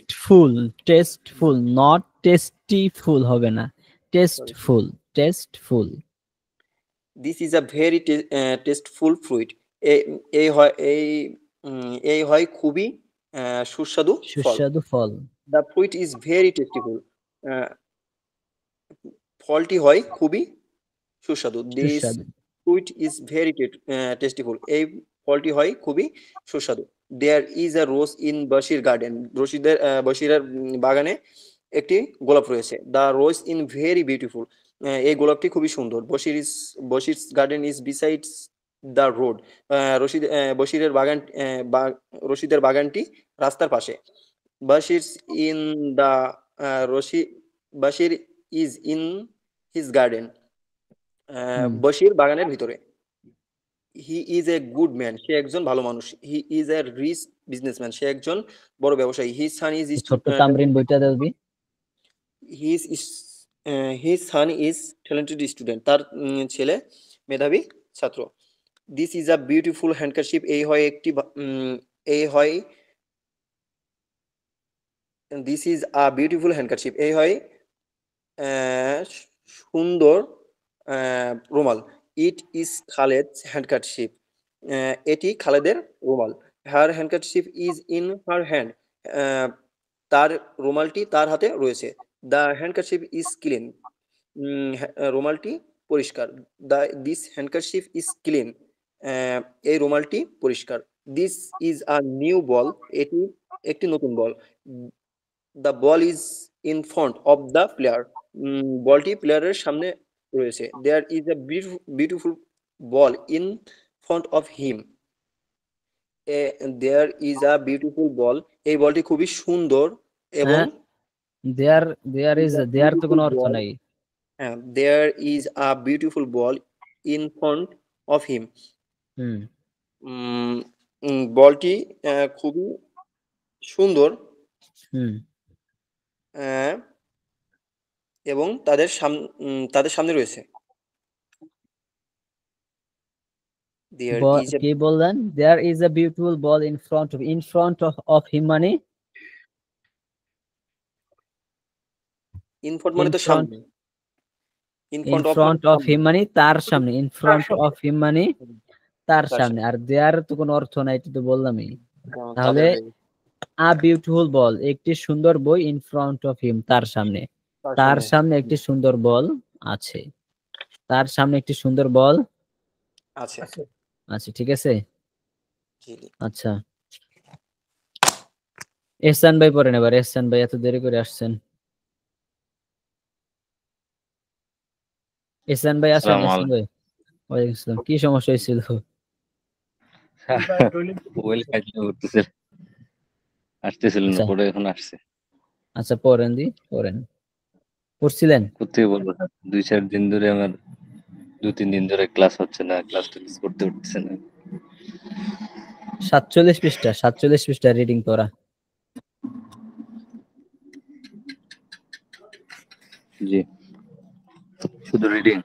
Speaker 1: Tasteful, not tastyful হবে না, tasteful.
Speaker 5: This is a very tasteful fruit, এই হয় খুবই সুস্বাদু ফল। The fruit is very tasteful, ফলটি হয় খুবই সুস্বাদু। This fruit is very tasteful, এই ফলটি হয় খুবই সুস্বাদু। There is a rose in Bashir garden, বশিরের বাগানে একটি গোলাপ রয়েছে। The rose in very beautiful, এই গোলাপটি খুবই সুন্দর। Bashir garden is besides the road, রশিদের বাগানটি রাস্তার পাশে। Bashir in the Bashir is in his garden, Bashir বাগানের ভিতরে। He is a good man, সে একজন ভালো মানুষ। He is a rich businessman, সে একজন বড় ব্যবসায়ী। হিজ সান ইজ
Speaker 1: তামরিন বইটা দেবি।
Speaker 5: His son is talented student, তার ছেলে মেধাবী ছাত্র। This is a beautiful handkerchief, এই হয় this is a beautiful handkerchief, এই হয় সুন্দর রুমাল। ইট ইজ খালেদ হ্যান্ডকারশিপ, এটি খালেদের রুমাল। Her handkerchief is in her hand, তার রুমালটি তার হাতে রয়েছে। দ্য হ্যান্ডকারশিপ ইজ ক্লিন, রুমালটি পরিষ্কার। দিস হ্যান্ডকারশিপ ইজ ক্লিন, এই রুমালটি পরিষ্কার। This is a new ball, এটি একটি নতুন ball. The ball is in front of the player, বলটি প্লেয়ারের সামনে রয়েছে। There is a beautiful ball in front of him, there is a beautiful ball, এই বলটি খুবই সুন্দর এবং
Speaker 1: দেয়ার তো কোনো অর্থ নাই।
Speaker 5: There is a beautiful ball in front of him, বলটি খুবই সুন্দর এবং তাদের সামনে রয়েছে।
Speaker 1: কি বললেন? There is a beautiful ball in front of him, মানে
Speaker 5: ইন ফ্রন্ট মানে তো সামনে, in
Speaker 1: in
Speaker 5: front of
Speaker 1: front of him মানে তার সামনে, ইন ফ্রন্ট অফ হিম মানে তার
Speaker 5: তার
Speaker 1: সামনে, আর দেয়ার তো কোনো অর্থ নাই, এটা তো বললামই। তাহলে
Speaker 5: তাদের
Speaker 1: আ বিউটিফুল বল, একটি সুন্দর বই, ইন ফ্রন্ট অফ হিম তার সামনে, তার সামনে একটি সুন্দর বল আছে, তার সামনে একটি সুন্দর বল
Speaker 5: আছে।
Speaker 1: আছে, ঠিক আছে।
Speaker 5: জি জি।
Speaker 1: আচ্ছা, এহসান ভাই পড়েন এবার। এহসান ভাই এত দেরি করে আসছেন। এহসান ভাই আসেন।
Speaker 9: আসসালামু
Speaker 1: এহসান ভাই, ওয়ালাইকুম আসসালাম। কি সমস্যা হয়েছিল?
Speaker 9: মোবাইল খাইতে উঠতেছিল, আসতেছিল না,
Speaker 1: আচ্ছা
Speaker 9: পরে এখন আসছে।
Speaker 1: আচ্ছা, পড়েন দি, পড়েন। পড়ছিলেন?
Speaker 9: কোথেকে বলবো, 2-4 দিন ধরে আমার, 2-3 দিন ধরে ক্লাস হচ্ছে না, ক্লাসটা মিস করতে উঠতেছে না।
Speaker 1: 47 পৃষ্ঠা, 47 পৃষ্ঠা রিডিং পড়া।
Speaker 9: জি, শুধু রিডিং?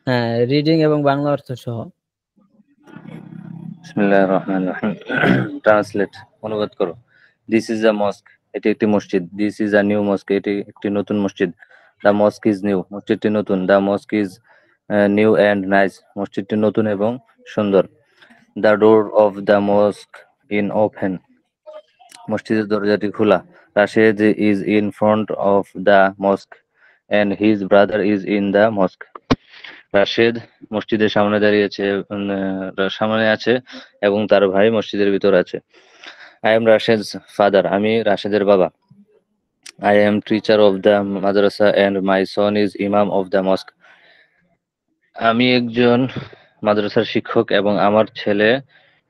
Speaker 1: হ্যাঁ, রিডিং এবং বাংলা অর্থ সহ।
Speaker 9: বিসমিল্লাহির রহমানির রহিম। ট্রান্সলেট, অনুবাদ করো। দিস ইজ আ মস্ক, এটি একটি মসজিদ। দিস ইজ আ নিউ মস্ক, এটি একটি নতুন মসজিদ। দ্য মস্ক ইজ নিউ, মসজিদটি নতুন। The mosque is new and nice, মসজিদটি নতুন এবং সুন্দর। The door of the মস্ক in open, মসজিদের দরজাটি খোলা। Rashed is in front of the মস্ক and his brother is in the mosque. Rashed মসজিদের সামনে দাঁড়িয়েছে, সামনে আছে এবং তার ভাই মসজিদের ভিতর আছে। আই এম রাশেদস ফাদার, আমি রাশেদের বাবা। I M teacher of the Madrasa and my son is imam of the মস্ক, আমি একজন মাদ্রাসার শিক্ষক এবং আমার ছেলে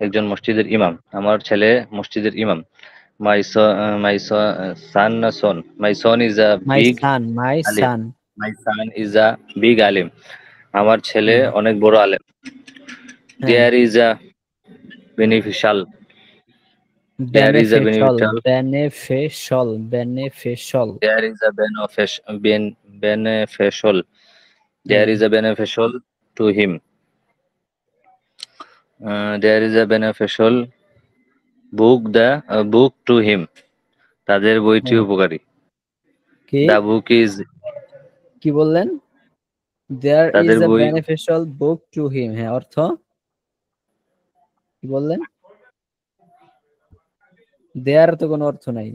Speaker 9: একজন মসজিদের ইমাম। আমার ছেলে মসজিদের ইমাম। My son is a
Speaker 1: my
Speaker 9: big
Speaker 1: son, my
Speaker 9: alim.
Speaker 1: Son.
Speaker 9: My son is a big alim, আমার ছেলে অনেক বড় আলেম।
Speaker 1: হ্যাঁ,
Speaker 9: there is a beneficial, there is a
Speaker 1: beneficial,
Speaker 9: beneficial,
Speaker 1: beneficial, beneficial.
Speaker 9: There is a beneficial, there is a beneficial to him, there is a beneficial book to him, তাদের বইটি উপকারী।
Speaker 1: কি
Speaker 9: দ্য বুক ইজ,
Speaker 1: কি বললেন? There is
Speaker 9: তাদের
Speaker 1: আ
Speaker 9: বই,
Speaker 1: beneficial book to হিম, হ্যাঁ, অর্থ কি বললেন? দেয়ার তো কোনো অর্থ নাই।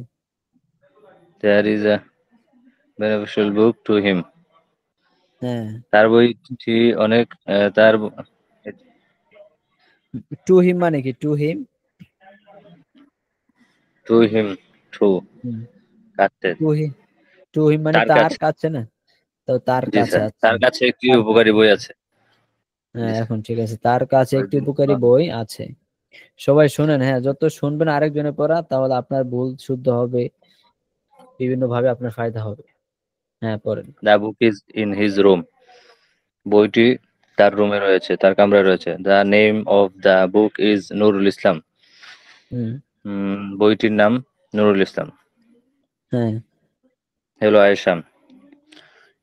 Speaker 9: There is a beneficial book to হিম,
Speaker 1: হ্যাঁ,
Speaker 9: তার বইটি অনেক, তার
Speaker 1: টু হিম মানে কি? To him,
Speaker 9: to him, to কাছে,
Speaker 1: টু হিম, টু হিম মানে
Speaker 9: তার
Speaker 1: তার
Speaker 9: কাছে।
Speaker 1: কাছে না? তো তার
Speaker 9: জি
Speaker 1: কাছে,
Speaker 9: স্যার,
Speaker 1: আচ্ছা।
Speaker 9: তার কাছে একটি
Speaker 1: তার
Speaker 9: উপকারী বই আছে।
Speaker 1: হ্যাঁ,
Speaker 9: জি স্যার।
Speaker 1: এখন ঠিক আছে, তার কাছে একটি উপকারী বই আছে। সবাই শুনেন, হ্যাঁ, যত শুনবেন আরেকজনের পড়া, তাহলে আপনার ভুল শুদ্ধ হবে, বিভিন্ন ভাবে আপনার ফায়দা হবে। হ্যাঁ, পড়েন।
Speaker 9: The book is in his room, বইটি তার রুমে রয়েছে, তার কামরায় রয়েছে। The name of the book is Nurul Islam, বইটির নাম নুরুল ইসলাম।
Speaker 1: হ্যাঁ,
Speaker 9: hello Ayesha,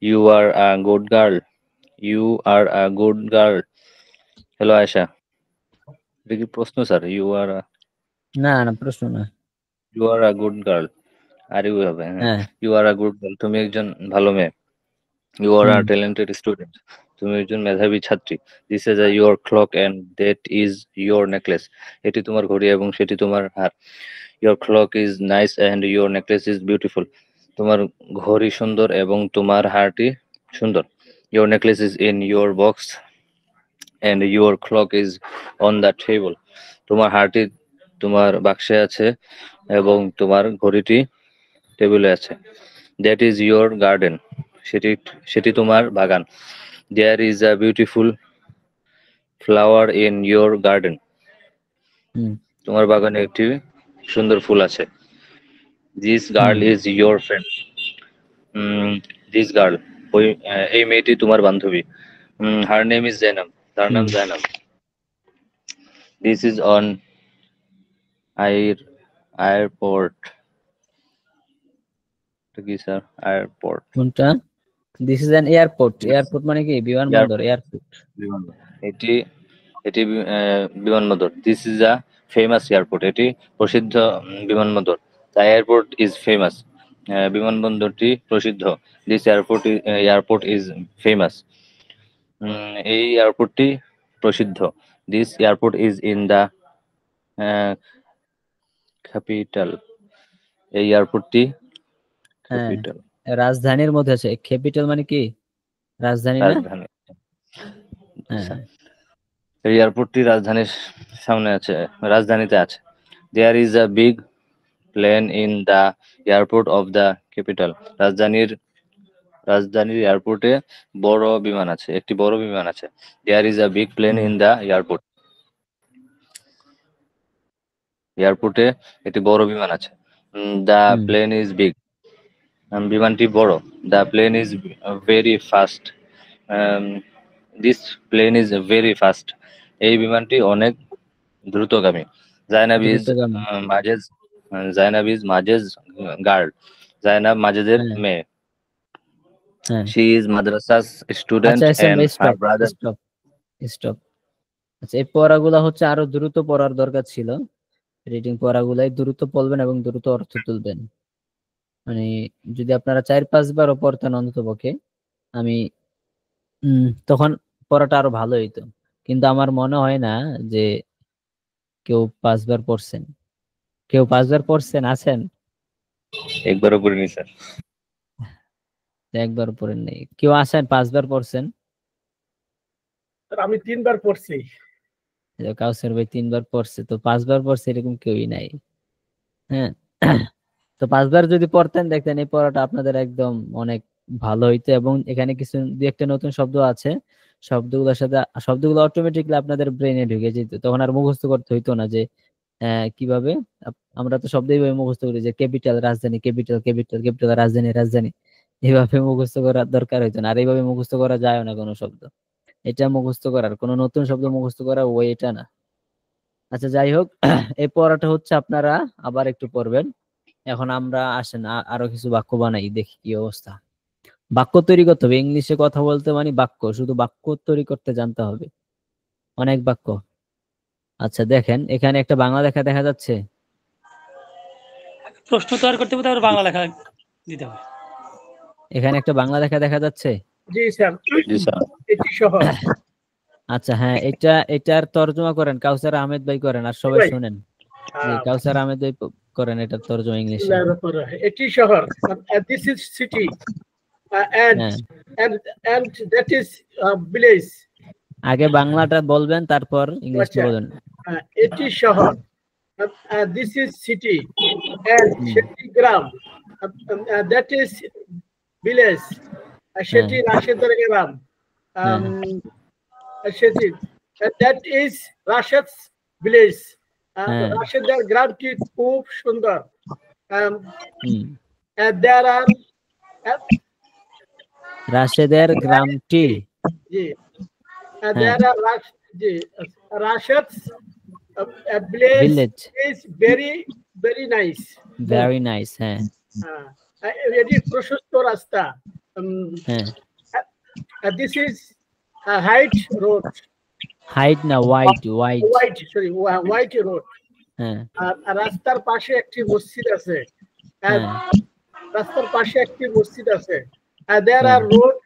Speaker 9: you are a good girl, you are a good girl. Hello Ayesha, এটা কি প্রশ্ন স্যার?
Speaker 1: না না, প্রশ্ন না।
Speaker 9: You are a good girl, আর ইউ হবে, হ্যাঁ।
Speaker 1: হ্যাঁ,
Speaker 9: you are a good girl, তুমি একজন ভালো মেয়ে। You are a
Speaker 1: hmm,
Speaker 9: talented student, তুমি একজন মেধাবী ছাত্রী। This is a your clock and that is your necklace, এটি তোমার ঘড়ি এবং সেটি তোমার হার। Your clock is nice and your necklace is beautiful, তোমার ঘড়ি সুন্দর এবং তোমার হারটি সুন্দর। Your necklace is in your box and your clock is on the table, তোমার হারটি তোমার বাক্সে আছে এবং তোমার ঘড়িটি টেবিলে আছে। দ্যাট ইজ ইউর গার্ডেন, সেটি সেটি তোমার বাগান। There is a beautiful flower in your garden,
Speaker 1: হুম,
Speaker 9: তোমার বাগানে একটি সুন্দর ফুল আছে। This girl
Speaker 1: hmm,
Speaker 9: is your friend, this girl, ওই এই মেয়েটি তোমার বান্ধবী। হার নেম ইজ জাইনাব, তার নাম
Speaker 1: হুম।
Speaker 9: Zainab. This is on airport, কি স্যার? এয়ারপোর্ট,
Speaker 1: কোনটা? This is an airport, airport মানে কি? বিমানবন্দর,
Speaker 9: এয়ারপোর্ট,
Speaker 1: এয়ারপোর্ট।
Speaker 9: বিমানবন্দর। এটি এটি বিমানবন্দর। This is a famous airport, এটি প্রসিদ্ধ বিমানবন্দর। দ্য এয়ারপোর্ট ইজ ফেমাস, বিমানবন্দরটি প্রসিদ্ধ। দিস এয়ারপোর্ট ইজ ফেমাস, এই এয়ারপোর্টটি প্রসিদ্ধ। This airport is in the capital. এই এয়ারপোর্টটি
Speaker 1: হ্যাঁ
Speaker 9: ক্যাপিটাল,
Speaker 1: রাজধানীর মধ্যে আছে। ক্যাপিটাল মানে কি? রাজধানী না?
Speaker 9: রাজধানী। আচ্ছা,
Speaker 1: হ্যাঁ
Speaker 9: এই এয়ারপোর্টটি রাজধানীর সামনে আছে, রাজধানীতে আছে। There is a big plane in the airport of the capital. রাজধানীর এয়ারপোর্টে বড় বিমান আছে, একটি বড় বিমান আছে। There is a big plane in the airport. এয়ারপোর্টে একটি বড় বিমান আছে। দ্য প্লেন ইজ বিগ, বিমানটি বড়। The plane is very fast, this plane is very fast. এই বিমানটি অনেক দ্রুতগামী। জাইনাব ইজ
Speaker 1: দ্রুতগামী।
Speaker 9: Majed, Zainab is Majed girl. জাইনাব মাজেজের
Speaker 1: হ্যাঁ
Speaker 9: মেয়ে।
Speaker 1: হ্যাঁ
Speaker 9: শি ইজ মাদ্রাসাস স্টুডেন্ট
Speaker 1: আচ্ছা
Speaker 9: এন্ড হার ব্রাদার।
Speaker 1: স্টপ। আচ্ছা এই পড়াগুলা হচ্ছে আরো দ্রুত পড়ার দরকার ছিল। রিডিং পড়াগুলাই দ্রুত পড়বেন এবং দ্রুত অর্থ তুলবেন। মানে যদি আপনারা 4-5 বারও পড়তেন অন্ততপক্ষে, আমি তখন পড়াটা আরো ভালো হইতো। কিন্তু আমার মনে হয় না যে কেউ 5 বার পড়ছেন। কেউ 5 বার পড়ছেন আছেন?
Speaker 9: একবারও পড়িনি স্যার।
Speaker 1: একবার পড়েন নাই। কেউ আছেন 5 বার পড়ছেন?
Speaker 3: আমি 3 বার পড়ছি।
Speaker 1: কাউসার ভাই 3 বার পড়ছে, তো 5 বার পড়ছে এরকম কেউই নাই। হ্যাঁ তো 5 বার যদি পড়তেন দেখতেন এই পড়াটা আপনাদের একদম অনেক ভালো হইতো। এবং এখানে কিছু দুই একটা নতুন শব্দ আছে, শব্দগুলো অটোমেটিকলি আপনাদের ব্রেনে ঢুকে যেত। তখন আর মুখস্থ করতে হইতো না যে কিভাবে। আমরা তো শব্দ এইভাবে মুখস্থ করি যে ক্যাপিটাল রাজধানী, ক্যাপিটাল ক্যাপিটাল ক্যাপিটাল রাজধানী রাজধানী, এইভাবে মুখস্থ করার দরকার হইতো না। আর এইভাবে মুখস্থ করা যায় না কোনো শব্দ। এটা মুখস্থ করার, কোনো নতুন শব্দ মুখস্থ করার ওই এটা না। আচ্ছা যাই হোক, এই পড়াটা হচ্ছে আপনারা আবার একটু পড়বেন। এখন আমরা আসেন আরো কিছু বাক্য বানাই, দেখি কি অবস্থা। বাক্য তৈরি করতে হবে। ইংলিশে কথা বলতে মানে বাক্য, শুধু বাক্য তৈরি করতে জানতে হবে, অনেক বাক্য। আচ্ছা দেখেন এখানে একটা বাংলা লেখা দেখা যাচ্ছে।
Speaker 4: প্রশ্ন তৈরি করতে হবে, তারপর বাংলা লেখা দিতে হবে।
Speaker 1: এখানে একটা বাংলা লেখা দেখা যাচ্ছে।
Speaker 3: জি স্যার।
Speaker 9: জি স্যার।
Speaker 3: এটি শহর।
Speaker 1: আচ্ছা হ্যাঁ, এটার তর্জমা করেন কাউসার আহমেদ ভাই করেন, আর সবাই শুনেন। জি কাউসার আহমেদ ভাই করেন এটার তর্জমা ইংলিশে।
Speaker 3: এটি শহর। This is city and that is village.
Speaker 1: আগে বাংলাটা বলবেন তারপর ইংলিশটা বলেন।
Speaker 3: এটি শহর। This is city and সেটি গ্রাম। That is village. সেটি রাশেদের গ্রাম। সেটি that is রাশেদ's village. রাশেদের গ্রামটি খুব সুন্দর। There are
Speaker 1: রাশেদের গ্রামটি।
Speaker 3: জি there are Rashid's village is very very nice.
Speaker 1: Very nice. হ্যাঁ
Speaker 3: এটি প্রশস্ত রাস্তা। This is a height road.
Speaker 1: Height না wide
Speaker 3: sorry white road. আর রাস্তার পাশে একটি মসজিদ আছে। রাস্তার পাশে একটি মসজিদ আছে। There are road.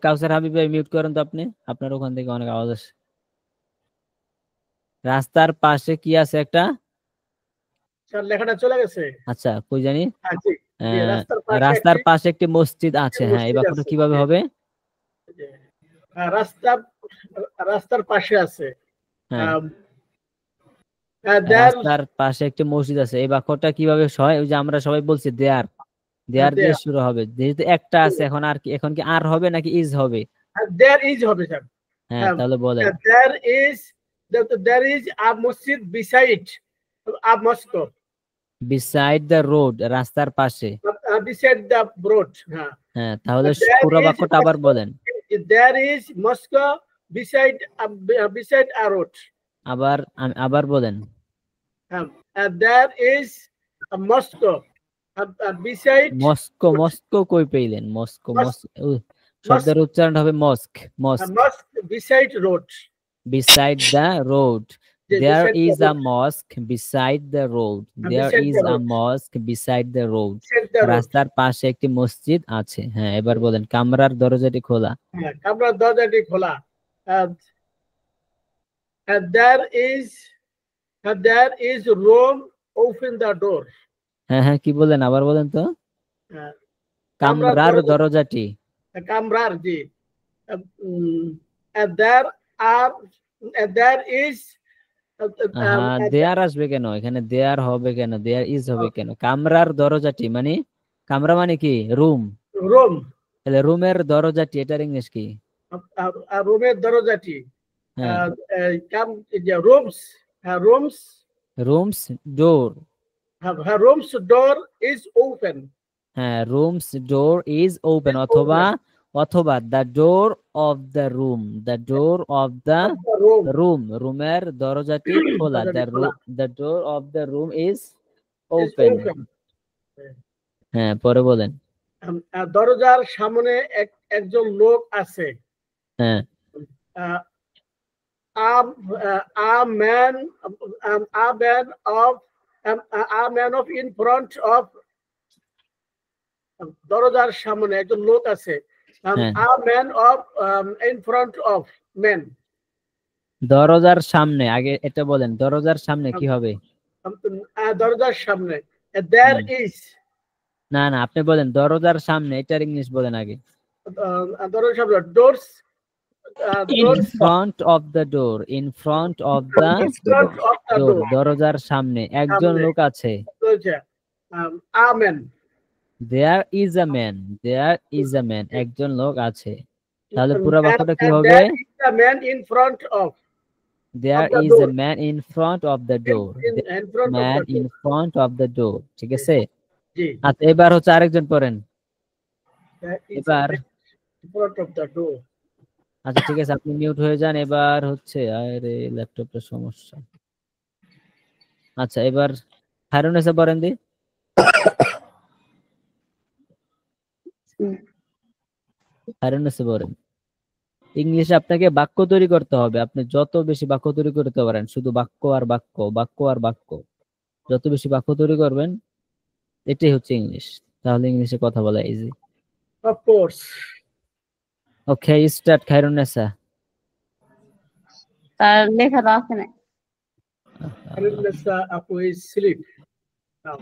Speaker 1: কাউসার হাবিব ভাই মিউট করেন তো আপনি, আপনার ওখান থেকে অনেক আওয়াজ আসে। রাস্তার পাশে কি আছে একটা?
Speaker 3: স্যার লেখাটা চলে গেছে।
Speaker 1: আচ্ছা কই জানি। রাস্তার পাশে একটি মসজিদ আছে। হ্যাঁ এই বাক্যটা কিভাবে হবে?
Speaker 3: রাস্তার পাশে আছে।
Speaker 1: রাস্তার পাশে একটি মসজিদ আছে, এই বাক্যটা কিভাবে হয়? ওই যে আমরা সবাই বলছি দেয়ার দিয়ে শুরু হবে। যেহেতু একটা আছে এখন আর কি, এখন কি আর হবে নাকি ইজ হবে?
Speaker 3: দেয়ার ইজ হবে স্যার।
Speaker 1: হ্যাঁ তাহলে বলেন।
Speaker 3: There is a masjid beside a mosque.
Speaker 1: Beside the road, রাস্তার পাশে।
Speaker 3: Beside the road.
Speaker 1: হ্যাঁ তাহলে পুরো বাক্যটা আবার বলেন।
Speaker 3: There is mosque beside a road.
Speaker 1: আবার বলেন।
Speaker 3: There is a mosque beside.
Speaker 1: Moscow কই পেলেন? মস্কো শব্দের উচ্চারণ হবে মস্ক।
Speaker 3: Mosque beside road.
Speaker 1: Beside the road. There
Speaker 3: beside the
Speaker 1: is a
Speaker 3: road.
Speaker 1: mosque beside the road. There
Speaker 3: Beside
Speaker 1: is
Speaker 3: the
Speaker 1: a
Speaker 3: road.
Speaker 1: mosque beside the road.
Speaker 3: Beside the road.
Speaker 1: রাস্তার পাশে একটি মসজিদ আছে। হ্যাঁ, এবার বলেন কামরার দরজাটি খোলা।
Speaker 3: হ্যাঁ, কামরার দরজাটি খোলা। And there is room, open the door.
Speaker 1: হ্যাঁ হ্যাঁ, কি বলেন আবার বলেন তো।
Speaker 3: হ্যাঁ,
Speaker 1: কামরার দরজাটি।
Speaker 3: কামরার জি। And there is
Speaker 1: দেয়ার আসবে কেন এখানে? দেয়ার হবে কেন? দেয়ার ইজ হবে কেন? কামরার দরজাটি মানে, কামরা মানে কি? রুম।
Speaker 3: রুম।
Speaker 1: তাহলে রুমের দরজাটি, এটার ইংলিশ কি?
Speaker 3: রুমের দরজাটি।
Speaker 1: হ্যাঁ,
Speaker 3: rooms
Speaker 1: door.
Speaker 3: rooms door is open.
Speaker 1: হ্যাঁ, rooms door is open, অথবা the door of the room, the door of the room, রুমের দরজাটি খোলা। the door of the room is open. হ্যাঁ, পরে বলেন।
Speaker 3: দরজার সামনে একজন লোক আছে।
Speaker 1: হ্যাঁ,
Speaker 3: a man of in front of, দরজার সামনে একজন লোক আছে। a man of in front of men.
Speaker 1: দরজার সামনে, আগে এটা বলেন দরজার সামনে কি হবে?
Speaker 3: দরজার সামনে there is।
Speaker 1: না না, আপনি বলেন দরজার সামনে, এটার ইংলিশ বলেন আগে।
Speaker 3: দরজার সামনে doors,
Speaker 1: in front of the door, in front of the door, দরজার সামনে একজন লোক আছে।
Speaker 3: amen।
Speaker 1: there is a man, there is a man, একজন লোক আছে। তাহলে পুরো বাক্যটা কি হবে?
Speaker 3: there is a man in front of,
Speaker 1: there is a man in front of the door, man in front of the door, ঠিক আছে? আচ্ছা, এবার হচ্ছে আরেকজন পড়েন এবার। আচ্ছা ঠিক আছে, আপনি মিউট হয়ে যান। এবার হচ্ছে, আরে ল্যাপটপের সমস্যা। আচ্ছা, এবার হারুন এসে পড়েন দি। হারুন এসে পড়েন। ইংলিশে আপনাকে বাক্য তৈরি করতে হবে। আপনি যত বেশি বাক্য তৈরি করতে পারেন, শুধু বাক্য আর বাক্য, বাক্য আর বাক্য, যত বেশি বাক্য তৈরি করবেন, এটাই হচ্ছে ইংলিশ। তাহলে ইংলিশে কথা বলা easy.
Speaker 3: Of course.
Speaker 1: Okay, start Khairunessa.
Speaker 6: তার লেখা তো আছে না।
Speaker 3: Khairunessa আপু is sleep now.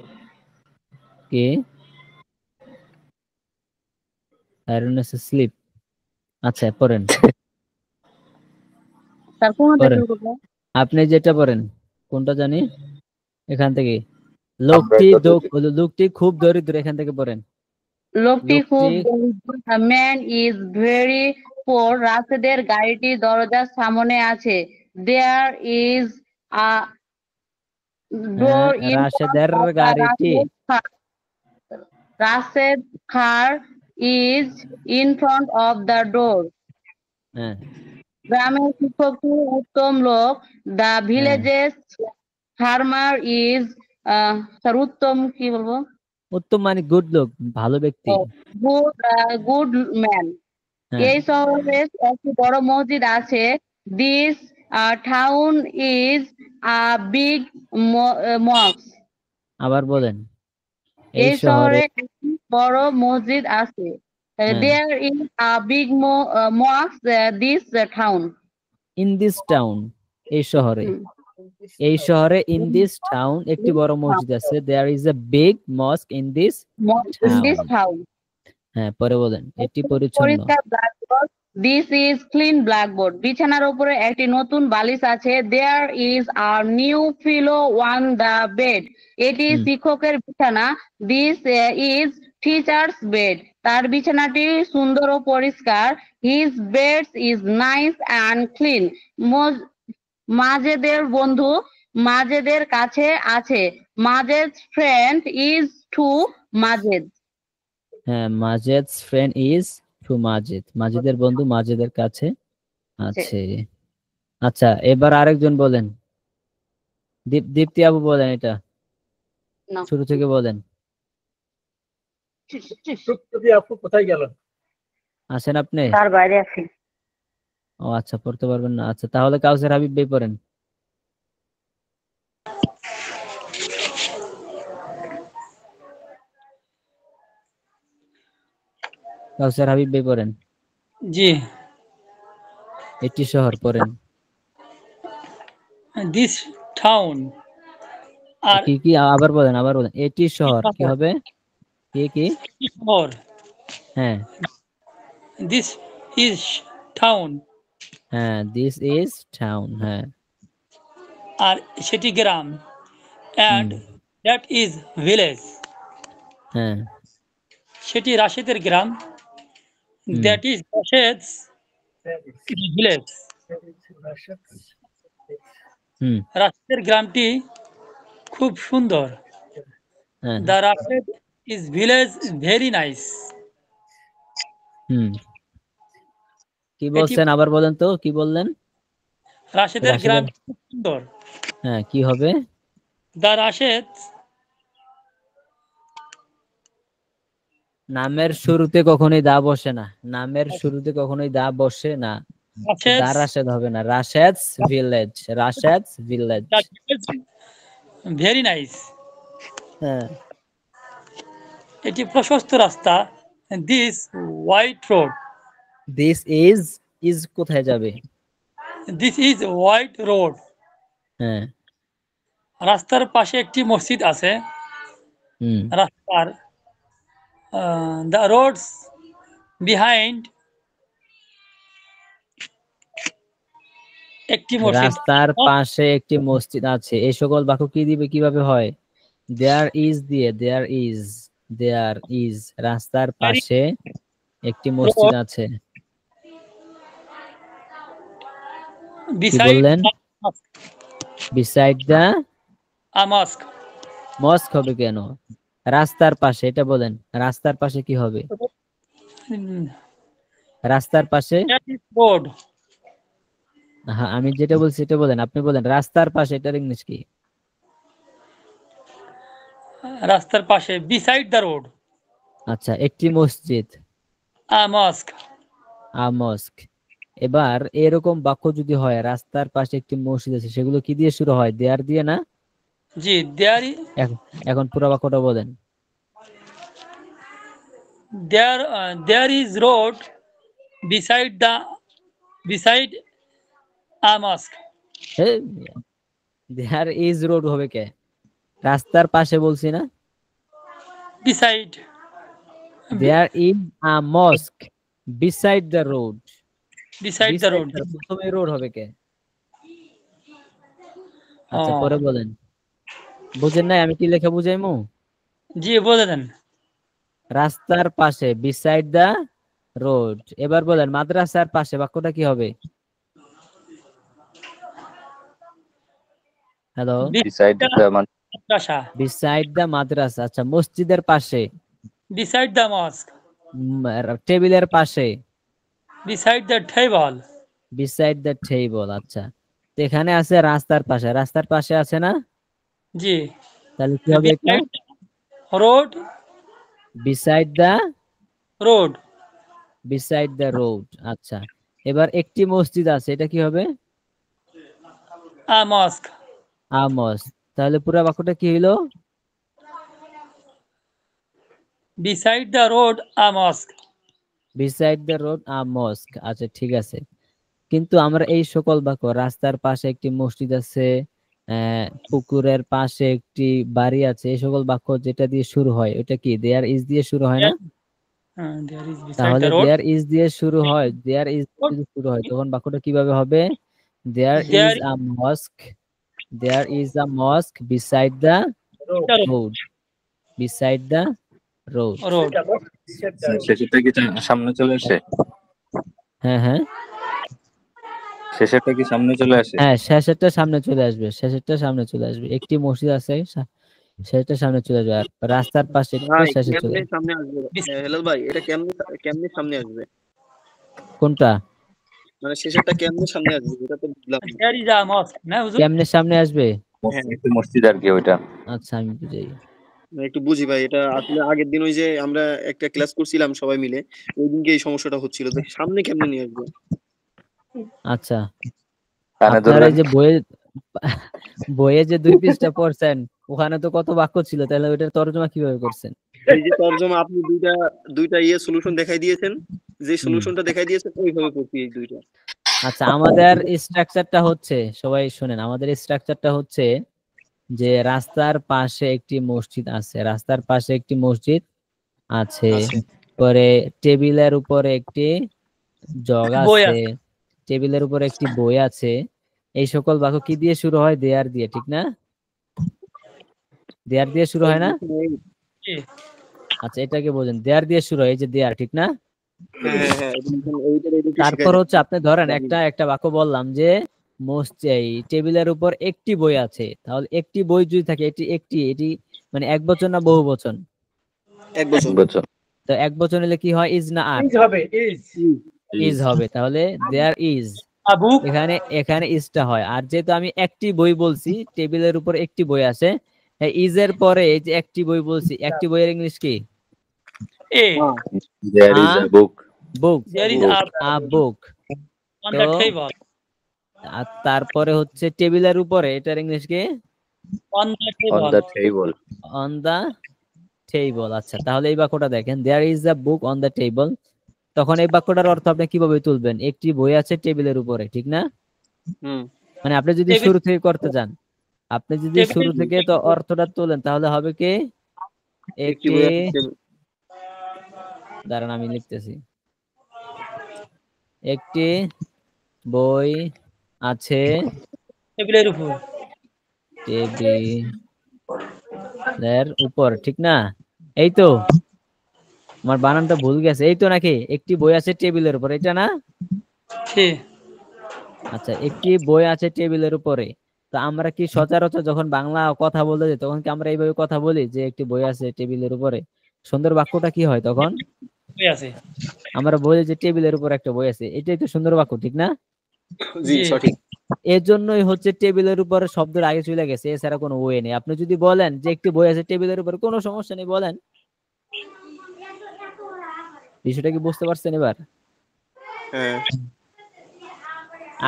Speaker 1: কি? Khairunessa sleep. আচ্ছা, পড়েন।
Speaker 6: তার কোনটা শুরু করব?
Speaker 1: আপনি যেটা পড়েন, কোনটা জানি? এখান থেকে। লোকটি খুব দরিদ্র, এখান থেকে পড়েন।
Speaker 6: লোকটি খুব দরিদ্র। Man is very poor. রাশেদের গাড়িটি দরজার সামনে আছে। There is a door in
Speaker 1: রাশেদের গাড়িটি,
Speaker 6: Rashed car is in front of the door. গ্রামের শিক্ষকটি উত্তম লোক। দ্য ভিলেজেস ফার্মার ইজ উত্তম, কি বলবো?
Speaker 1: উত্তম মানে গুড লোক, ভালো ব্যক্তি।
Speaker 6: Good man. এই শহরে একটি বড় মসজিদ আছে। This town is a big mosque.
Speaker 1: আবার বলেন।
Speaker 6: এই শহরে একটি বড় মসজিদ আছে। There is a big mosque this town.
Speaker 1: In this town, এই শহরে। এই শহরে ইন দিস টাউন একটি বড় মসজিদ আছে। There is a big mosque in this
Speaker 6: town.
Speaker 1: হ্যাঁ, পরে বলেন। এটি পরিচ্ছন্ন।
Speaker 6: This is clean blackboard. বিছানার উপরে একটি নতুন বালিশ আছে। There is a new pillow on the bed. এটি শিক্ষকের বিছানা। This is teacher's bed. তার বিছানাটি সুন্দর ও পরিষ্কার। His bed is nice and clean. মাজেদের বন্ধু মাজেদের কাছে আছে। Majed friend is to Majed.
Speaker 1: হ্যাঁ, মাজেদ's friend is to মাজেদ। মাজেদের বন্ধু মাজেদের কাছে আছে। আচ্ছা, এবার আরেকজন বলেন। দীপ্তি আপু বলেন, এটা শুরু থেকে বলেন।
Speaker 3: আপু কোথায় গেল?
Speaker 1: আছেন আপনি?
Speaker 8: তার বাইরে আছি।
Speaker 1: ও আচ্ছা, পড়তে পারবেন না। আচ্ছা, তাহলে কাউসার হাবিব ভাই পড়েন। কাউসার হাবিব ভাই পড়েন।
Speaker 4: জি,
Speaker 1: এটি শহর পড়েন।
Speaker 4: This town. আর
Speaker 1: কি কি আবার বলেন, আবার বলেন। এটি শহর কি হবে? কি কি?
Speaker 4: শহর।
Speaker 1: হ্যাঁ
Speaker 4: দিস ইজ টাউন।
Speaker 1: হ্যাঁ, দিস ইজ টাউন। হ্যাঁ
Speaker 4: আর সেটি গ্রাম। And that is village.
Speaker 1: হ্যাঁ
Speaker 4: সেটি রাশেদের গ্রাম।
Speaker 1: হুম।
Speaker 4: That is Rashed's village.
Speaker 1: হুম
Speaker 4: রাশেদের গ্রামটি খুব সুন্দর।
Speaker 1: হ্যাঁ
Speaker 4: the Rashed is village very nice.
Speaker 1: হুম কি
Speaker 4: এটি
Speaker 1: বলছেন আবার বলেন তো, কি বললেন?
Speaker 4: রাশেদের
Speaker 1: রাশেদের
Speaker 4: গ্রাম খুব সুন্দর।
Speaker 1: হ্যাঁ কি হবে?
Speaker 4: দ্য রাশেদ
Speaker 1: নামের শুরুতে কখনোই দা বসে না, নামের শুরুতে কখনোই দা বসে না। তো দা রাশেদ হবে না, রাশেদস ভিলেজ, রাশেদস ভিলেজ।
Speaker 4: Very nice.
Speaker 1: হ্যাঁ
Speaker 4: এটি প্রশস্ত রাস্তা। This white road.
Speaker 1: This is কোথায় যাবে?
Speaker 4: This is white road.
Speaker 1: হ্যাঁ
Speaker 4: রাস্তার পাশে একটি মসজিদ আছে।
Speaker 1: হুম
Speaker 4: রাস্তার দ্য রোডস বিহাইন্ড একটি মসজিদ।
Speaker 1: রাস্তার পাশে একটি মসজিদ আছে। এই সকল বাক্য কি দিবে, কিভাবে হয়? দেয়ার ইজ দিয়ে, দেয়ার ইজ রাস্তার পাশে একটি মসজিদ আছে। কি বললেন? বিসাইড দা
Speaker 4: মস্ক।
Speaker 1: মস্ক হবে কেন? রাস্তার পাশে, এটা বলেন। রাস্তার পাশে কি হবে? রাস্তার পাশে
Speaker 4: রোড।
Speaker 1: হ্যাঁ, আমি যেটা বলছি এটা বলেন, আপনি বলেন। রাস্তার পাশে, এটার ইংলিশ কি?
Speaker 4: রাস্তার পাশে বিসাইড দ্য রোড।
Speaker 1: আচ্ছা, একটি মসজিদ,
Speaker 4: মস্ক।
Speaker 1: মস্ক। এবার এরকম বাক্য যদি হয়, রাস্তার পাশে একটি মসজিদ আছে, সেগুলো কি দিয়ে শুরু হয়? দেয়ার দিয়ে না?
Speaker 4: জি, দেয়ার
Speaker 1: এখন পুরো বাক্যটা বলেন।
Speaker 4: there is road beside a mosque.
Speaker 1: There is road হবে কে? রাস্তার পাশে বলছি না?
Speaker 4: Beside.
Speaker 1: There is a mosque beside the road.
Speaker 4: Beside the road.
Speaker 1: প্রথমে রোড হবে কে? আচ্ছা পরে বলেন। বুঝেন নাই আমি কি লেখা বুঝাইমু?
Speaker 4: জি বলে দেন।
Speaker 1: রাস্তার পাশে বিসাইড দা রোড। এবার বলেন মাদ্রাসার পাশে বাক্যটা কি হবে? Hello,
Speaker 9: beside the
Speaker 4: madrasa.
Speaker 1: Beside the madrasa. আচ্ছা, মসজিদের পাশে,
Speaker 4: Beside the mosque.
Speaker 1: টেবিলের পাশে,
Speaker 4: Beside the table.
Speaker 1: Beside the table. আচ্ছা, তো এখানে আছে রাস্তার পাশে, রাস্তার পাশে আছে না?
Speaker 4: জি।
Speaker 1: তাহলে কি হবে এটা?
Speaker 4: Road.
Speaker 1: Beside the
Speaker 4: road.
Speaker 1: Beside the road. আচ্ছা, এবার একটি মসজিদ আছে, এটা কি হবে?
Speaker 4: A mosque.
Speaker 1: মস্ক। তাহলে পুরো বাক্যটা কি হইলো?
Speaker 4: Beside the road a mosque.
Speaker 1: Beside the road mosque. আচ্ছা ঠিক আছে, কিন্তু আমরা এই সকল বাক্য, রাস্তার পাশে একটি মসজিদ আছে, পুকুরের পাশে একটি বাড়ি আছে, এই সকল বাক্য যেটা দিয়ে শুরু হয় ওটা কি দেয়ার ইজ দিয়ে শুরু হয় না?
Speaker 4: There is beside
Speaker 1: তাহলে
Speaker 4: the road.
Speaker 1: দেয়ার ইজ দিয়ে শুরু হয়, দেয়ার ইজ দিয়ে শুরু হয়, তখন বাক্যটা কিভাবে হবে? There is a mosque, there is a mosque beside the road, beside the road.
Speaker 9: শেষেরটা কি সামনে চলে আসে?
Speaker 1: হ্যাঁ হ্যাঁ
Speaker 9: শেষেরটা কি সামনে চলে আসে?
Speaker 1: হ্যাঁ, শেষেরটা সামনে চলে আসবে, শেষেরটা সামনে চলে আসবে। একটি মসজিদ আছে, শেষেরটা সামনে চলে আসবে, আর রাস্তার পাশে শেষে চলে আসবে।
Speaker 5: সামনে আসবে হেলাল ভাই, এটা কেমনে সামনে আসবে?
Speaker 1: কোনটা?
Speaker 5: মানে শেষেরটা কেমনে সামনে আসবে এটা তো বুঝলাম না।
Speaker 4: There is a mosque. না হুজুর?
Speaker 1: কেমনে সামনে আসবে?
Speaker 9: মসজিদ আর কি ওইটা।
Speaker 1: আচ্ছা আমি বুঝাই।
Speaker 5: একটু বুঝি ভাই, এটা আসলে আগের দিন ওই যে আমরা একটা ক্লাস করছিলাম সবাই মিলে, ওই দিনকে এই সমস্যাটা হচ্ছিল, তো সামনে কেমনে নিয়ে আসবে?
Speaker 1: আচ্ছা,
Speaker 9: কানে
Speaker 1: আপনারা
Speaker 9: ধরবেন।
Speaker 1: এই যে বইয়ে যে 2 পৃষ্ঠা পড়ছেন, ওখানে তো কত বাক্য ছিল, তাহলে ওইটার তর্জমা কিভাবে করছেন?
Speaker 5: এই যে তরজমা আপনি দুইটা সলিউশন দেখাই দিয়েছেন, যে সলিউশনটা দেখাই দিয়েছেন ওইভাবে করছি এই দুইটা।
Speaker 1: আচ্ছা, আমাদের স্ট্রাকচারটা হচ্ছে, সবাই শুনেন, আমাদের স্ট্রাকচারটা হচ্ছে যে রাস্তার পাশে একটি মসজিদ আছে, রাস্তার পাশে একটি মসজিদ আছে, পরে টেবিলের উপরে একটি জগ
Speaker 4: বই
Speaker 1: আছে, টেবিলের উপরে একটি বই আছে। এই সকল বাক্য কি দিয়ে শুরু হয়? দেয়ার দিয়ে, ঠিক না? দেয়ার দিয়ে শুরু হয় না? আচ্ছা, এটাকে বোঝেন, দেয়ার দিয়ে শুরু হয়, এই যে দেয়ার, ঠিক না? তারপর হচ্ছে আপনি ধরেন একটা বাক্য বললাম যে টেবিলের উপর একটি বই আছে, তাহলে একটি বই যদি থাকে, এটি মানে এক বচন না বহু বচন?
Speaker 5: এক বচন।
Speaker 1: তো এক বচন হলে কি হয়? ইজ না আর?
Speaker 3: ইজ হবে,
Speaker 1: ইজ হবে। তাহলে দেয়ার ইজ, এখানে ইজটা হয়। আর যেহেতু আমি একটি বই বলছি, টেবিলের উপর একটি বই আছে, ইজ এর পরে এই যে একটি বই বলছি, একটি বইয়ের ইংলিশ কি?
Speaker 9: There is a book.
Speaker 1: Book.
Speaker 4: There is
Speaker 1: a book
Speaker 4: on the table.
Speaker 1: আর তারপরে হচ্ছে টেবিলের উপরে, এটার ইংলিশ কি?
Speaker 4: On the table.
Speaker 9: On the table.
Speaker 1: on the table। আচ্ছা, তাহলে এই বাক্যটা দেখেন, there is a book on the table। তখন এই বাক্যটার অর্থ আপনি কিভাবে তুলবেন? একটি বই আছে টেবিলের উপরে, ঠিক না? মানে আপনি যদি শুরু থেকে করতে যান, আপনি যদি শুরু থেকে তো অর্থটা তোলেন, তাহলে হবে কি? একটি, দাঁড়ান আমি লিখতেছি, একটি বই আছে
Speaker 4: টেবিলের উপর,
Speaker 1: টেবিলের উপর, ঠিক না? এই তো, আমার বানানটা ভুল গেছে, এই তো নাকি? একটি বই আছে টেবিলের উপর, এটা না? আচ্ছা, একটি বই আছে টেবিলের উপরে। তো আমরা কি সচরাচর যখন বাংলা কথা বলতে যাই, তখন কি আমরা এইভাবে কথা বলি যে একটি বই আছে টেবিলের উপরে? সুন্দর বাক্যটা কি হয় তখন? আমরা বলি যে টেবিলের উপর একটা বই আছে, এটাই তো সুন্দর বাক্য, ঠিক না?
Speaker 5: জি, সঠিক।
Speaker 1: এর জন্যই হচ্ছে টেবিলের উপরে শব্দের আগে চলে গেছে, এছাড়া কোনো ওয়ে নেই। আপনি যদি বলেন যে একটি বই আছে টেবিলের উপরে, কোনো সমস্যা নেই, বলেন। বিষয়টা কি বুঝতে পারছেন এবার?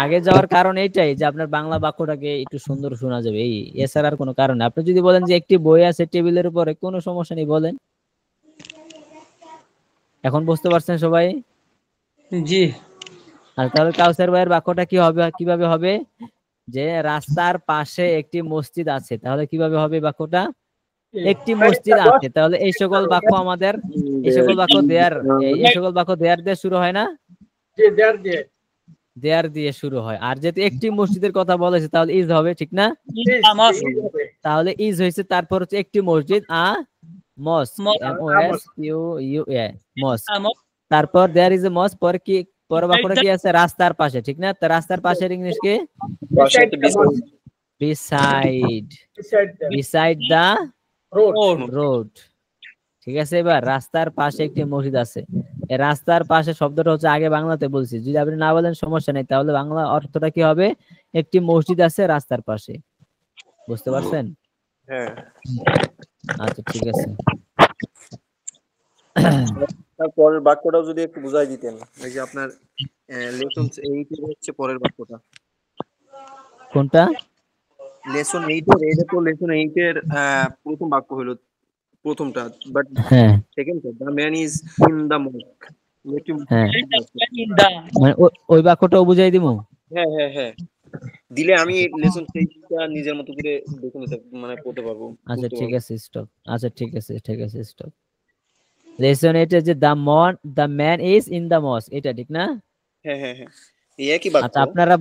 Speaker 1: আগে যাওয়ার কারণ এইটাই যে আপনার বাংলা বাক্যটাকে একটু সুন্দর শোনা যাবে, এই, এছাড়া আর কোনো কারণ। আপনি যদি বলেন যে একটি বই আছে টেবিলের উপরে, কোনো সমস্যা নেই, বলেন। এখন বুঝতে পারছেন সবাই?
Speaker 4: জি।
Speaker 1: আর তাহলে কাউসার ভাইয়ের বাক্যটা কি হবে, কিভাবে হবে? যে রাস্তার পাশে একটি মসজিদ আছে, তাহলে কিভাবে হবে বাক্যটা? একটি মসজিদ আছে, তাহলে এই সকল বাক্য আমাদের, এই সকল বাক্য দেয়ার, এই সকল বাক্য দেয়ার দিয়ে শুরু হয় না? দেয়ার দিয়ে শুরু হয়। আর যেহেতু একটি মসজিদের কথা বলেছে, তাহলে ইজ হবে, ঠিক না? তাহলে ইজ হয়েছে, তারপর হচ্ছে একটি মসজিদ, মস্ক, তারপর দেয়ার ইজ এ মস্ক, পরে কি, পরে বাক্যটা কি আছে? রাস্তার পাশে, ঠিক না? তো রাস্তার পাশের ইংলিশ কি? beside the road। ঠিক আছে, এবার রাস্তার পাশে একটি মসজিদ আছে, এই রাস্তার পাশে শব্দটা হচ্ছে আগে বাংলাতে বলছি, যদি আপনি না বলেন সমস্যা নেই, তাহলে বাংলা অর্থটা কি হবে? একটি মসজিদ আছে রাস্তার পাশে। বুঝতে পারছেন?
Speaker 5: হ্যাঁ।
Speaker 1: আচ্ছা, ঠিক আছে।
Speaker 5: পরের বাক্যটাও যদি একটু বুঝাই দিতেন, এই যে আপনার লেসন 8 এর হচ্ছে পরের বাক্যটা।
Speaker 1: কোনটা?
Speaker 5: লেসন 8 এর, এটা তো লেসন 8 এর প্রথম বাক্য হলো, প্রথমটা, বাট সেকেন্ডটা, the man is in the mosque.
Speaker 1: মানে ওই বাক্যটাও বুঝাই দিমু?
Speaker 5: হ্যাঁ হ্যাঁ হ্যাঁ, দিলে আমি লেসন 8টা নিজের মতো করে দেখে নিতে, মানে পড়তে পারবো।
Speaker 1: আচ্ছা, ঠিক আছে, স্টপ। আচ্ছা, ঠিক আছে, স্টপ। লেসন 8 এর যে the man is in the মস্ক, এটা ঠিক না?
Speaker 5: হ্যাঁ হ্যাঁ হ্যাঁ, এই একই বাক্য।
Speaker 1: আচ্ছা, আপনারা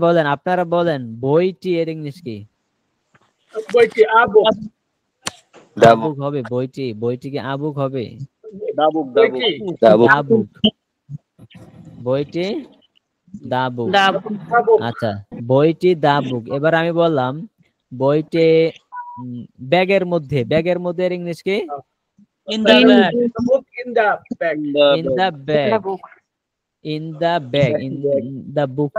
Speaker 1: বলেন বইটি এর ইংলিশ কি?
Speaker 3: বইটি আবুক
Speaker 1: হবে, বইটি কি আবুক হবে?
Speaker 5: দাবুক।
Speaker 1: বইটি দাবুক। আচ্ছা, বইটি দাবুক। এবার আমি বললাম বইটি ব্যাগের মধ্যে, এর ইংলিশ কি?
Speaker 4: In the bag.
Speaker 3: In the bag.
Speaker 1: In the bag. In the bag. In the book.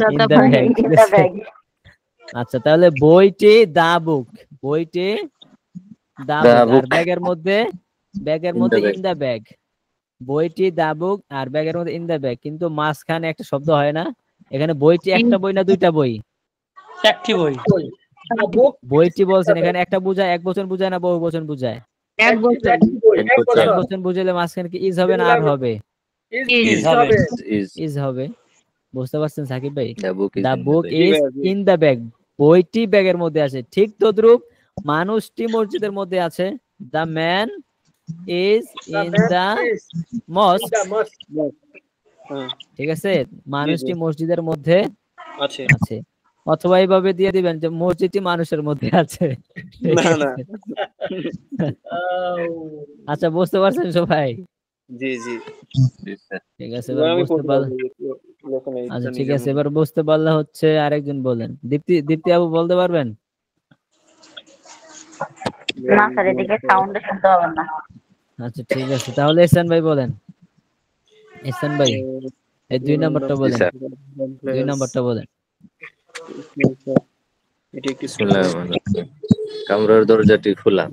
Speaker 1: In the bag. আচ্ছা, তাহলে বইটি দা বুক, বইটি দা বুক, আর ব্যাগের মধ্যে ইন দা ব্যাগ। বইটি দা বুক আর ব্যাগের মধ্যে ইন দা ব্যাগ, কিন্তু মাঝখানে একটা শব্দ হয় না? এখানে বইটি একটা বই না দুইটা বই?
Speaker 4: একটি বই।
Speaker 1: বইটি বলছেন, এখানে একটা বুঝায়, এক বচন বুঝায় না বহু বচন বুঝায়?
Speaker 8: এক বছর
Speaker 9: এক বছর
Speaker 1: এক বছর বুঝলে মাঝখানে কি ইজ হবে না আর হবে?
Speaker 9: is
Speaker 3: হবে
Speaker 9: is
Speaker 1: ইজ হবে। বুঝতে পারছেন সাকিব ভাই?
Speaker 9: the book is
Speaker 1: the
Speaker 9: in the
Speaker 1: book
Speaker 9: bag.
Speaker 1: Is in the bag, বইটি ব্যাগের মধ্যে আছে। ঠিক তদ্রূপ মানুষটি মসজিদের মধ্যে আছে। The man is in the মস্ক।
Speaker 5: হ্যাঁ
Speaker 1: ঠিক আছে, মানুষটি মসজিদের মধ্যে
Speaker 5: আছে
Speaker 1: আছে। অথবা এইভাবে দিয়ে দিবেন যে মসজিদটি মানুষের মধ্যে আছে।
Speaker 5: না না
Speaker 1: আচ্ছা, বুঝতে পারছেন সবাই?
Speaker 5: জি জি
Speaker 9: Yes, sir.
Speaker 1: ঠিক আছে,
Speaker 5: এবার
Speaker 1: এবার
Speaker 5: আমি
Speaker 1: বুঝতে
Speaker 5: পড়তে
Speaker 1: পারলে
Speaker 5: পারবো লেখা নেই
Speaker 1: আচ্ছা ঠিক আছে, এবার বুঝতে পারলে হচ্ছে আরেকজন বলেন। দীপ্তি আপু বলতে পারবেন?
Speaker 8: না স্যার, এদিকে সাউন্ডে শুনতে পাবেন না।
Speaker 1: আচ্ছা ঠিক আছে, তাহলে এহসান ভাই বলেন। এহসান ভাই এই 2 নম্বরটা
Speaker 9: জি
Speaker 1: বলেন।
Speaker 9: স্যার
Speaker 1: 2 নম্বরটা বলেন।
Speaker 5: এটি একটি
Speaker 9: বিসমিল্লাহিররহমানিররহিম। কামরার দরজাটি খোলা।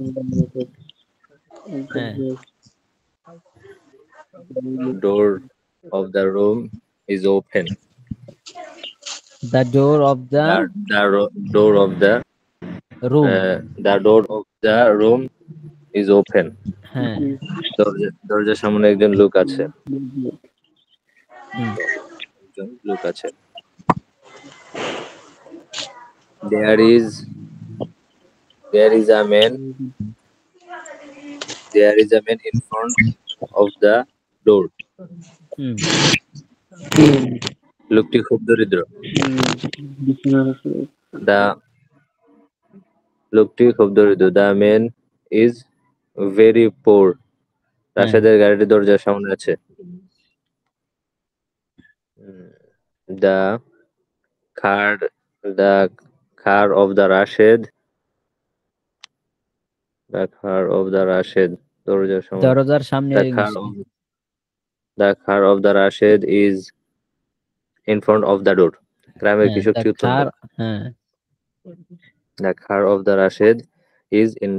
Speaker 1: হ্যাঁ,
Speaker 9: Door of the room is open.
Speaker 1: The door of the
Speaker 9: Door of the
Speaker 1: room.
Speaker 9: the door of the room is open.
Speaker 1: হ্যাঁ,
Speaker 9: দরজার সামনে একজন লোক আছে।
Speaker 1: হুম,
Speaker 9: একজন লোক আছে। There is a man. There is a man in front of the door.
Speaker 1: হুম,
Speaker 9: লোকটি খুব দরিদ্র। লোকটি খুব দরিদ্র। The man is very poor. রাশেদের গাড়িটি দরজার সামনে আছে। The car of the Rashid. The car of the Rashid.
Speaker 1: দরজার সামনে
Speaker 9: The car of the Rashid is in front of the door. গ্রামের কৃষকটি উত্তম লোক।
Speaker 1: হ্যাঁ,
Speaker 9: The car of the Rashid is in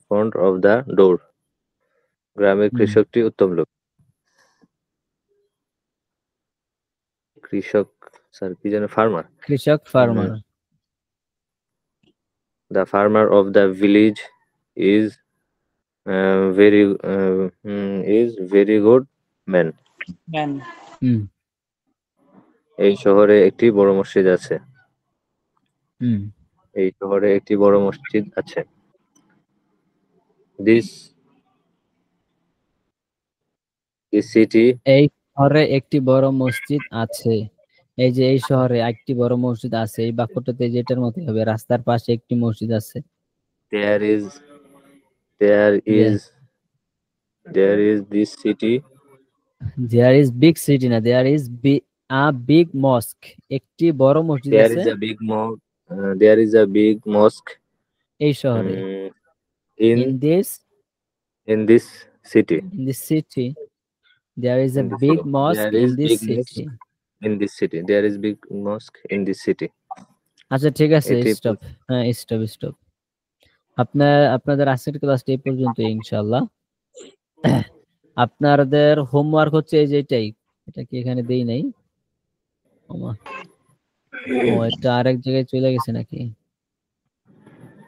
Speaker 9: front of the door. গ্রামের কৃষকটি উত্তম লোক। কৃষক sir কি জানেন? ফার্মার।
Speaker 1: কৃষক farmer.
Speaker 9: The farmer of the village is very good man.
Speaker 1: হুম,
Speaker 9: এই শহরে একটি বড় মসজিদ আছে।
Speaker 1: হুম,
Speaker 9: এই শহরে একটি বড় মসজিদ আছে। This city
Speaker 1: এই শহরে একটি বড় মসজিদ আছে। এই যে এই শহরে একটি বড় মসজিদ আছে, এই বাক্যটাতে যেটার মতো হবে, রাস্তার পাশে একটি মসজিদ আছে।
Speaker 9: there is this city.
Speaker 1: There is big city না, there is a big mosque, একটি বড় মসজিদ
Speaker 9: There
Speaker 1: আছে
Speaker 9: is a big there is a big mosque
Speaker 1: এই শহরে।
Speaker 9: in
Speaker 1: in this
Speaker 9: city.
Speaker 1: There is a big mosque
Speaker 9: There
Speaker 1: in
Speaker 9: is
Speaker 1: this
Speaker 9: big
Speaker 1: city.
Speaker 9: mosque in this city. There is big mosque in this city.
Speaker 1: আচ্ছা ঠিক আছে,
Speaker 9: এটি-
Speaker 1: stop. হ্যাঁ, stop. আপনাদের আজকের ক্লাসটা এই পর্যন্ত ইনশাআল্লাহ। আপনাদের হোমওয়ার্ক হচ্ছে এই যে এটাই। এটা কি এখানে দেই নাই? ও এটা আরেক জায়গায় চলে গেছে নাকি?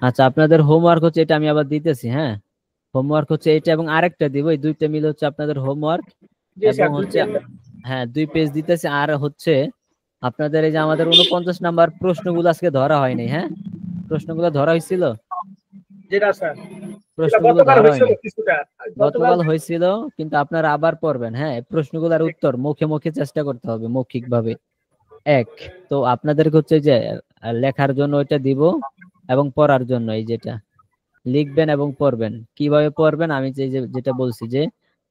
Speaker 1: আচ্ছা, আপনাদের হোমওয়ার্ক হচ্ছে এটা, আমি আবার দিতেছি। হ্যাঁ, হোমওয়ার্ক হচ্ছে এটা এবং আরেকটা দিব, এই দুইটা মিলে হচ্ছে আপনাদের হোমওয়ার্ক। এবং হচ্ছে হ্যাঁ 2 পেজ দিতেছি। আর হচ্ছে আপনাদের এই যে আমাদের 49 নাম্বার প্রশ্নগুলো আজকে ধরা হয়নি। হ্যাঁ, প্রশ্নগুলো ধরা হয়েছিল?
Speaker 3: যেটা স্যার
Speaker 1: প্রশ্নগুলো
Speaker 3: গতকাল
Speaker 1: ধরা
Speaker 3: হয়েছিল
Speaker 1: হয়নি।
Speaker 3: কিছুটা
Speaker 1: গতকাল হয়েছিল, কিন্তু আপনারা আবার পড়বেন। হ্যাঁ, প্রশ্নগুলোর উত্তর মুখে মুখে চেষ্টা করতে হবে, মৌখিক ভাবে। তো আপনাদেরকে হচ্ছে যে লেখার জন্য ওইটা দিব এবং পড়ার জন্য এই যেটা লিখবেন এবং পড়বেন। কিভাবে পড়বেন আমি যেটা বলছি যে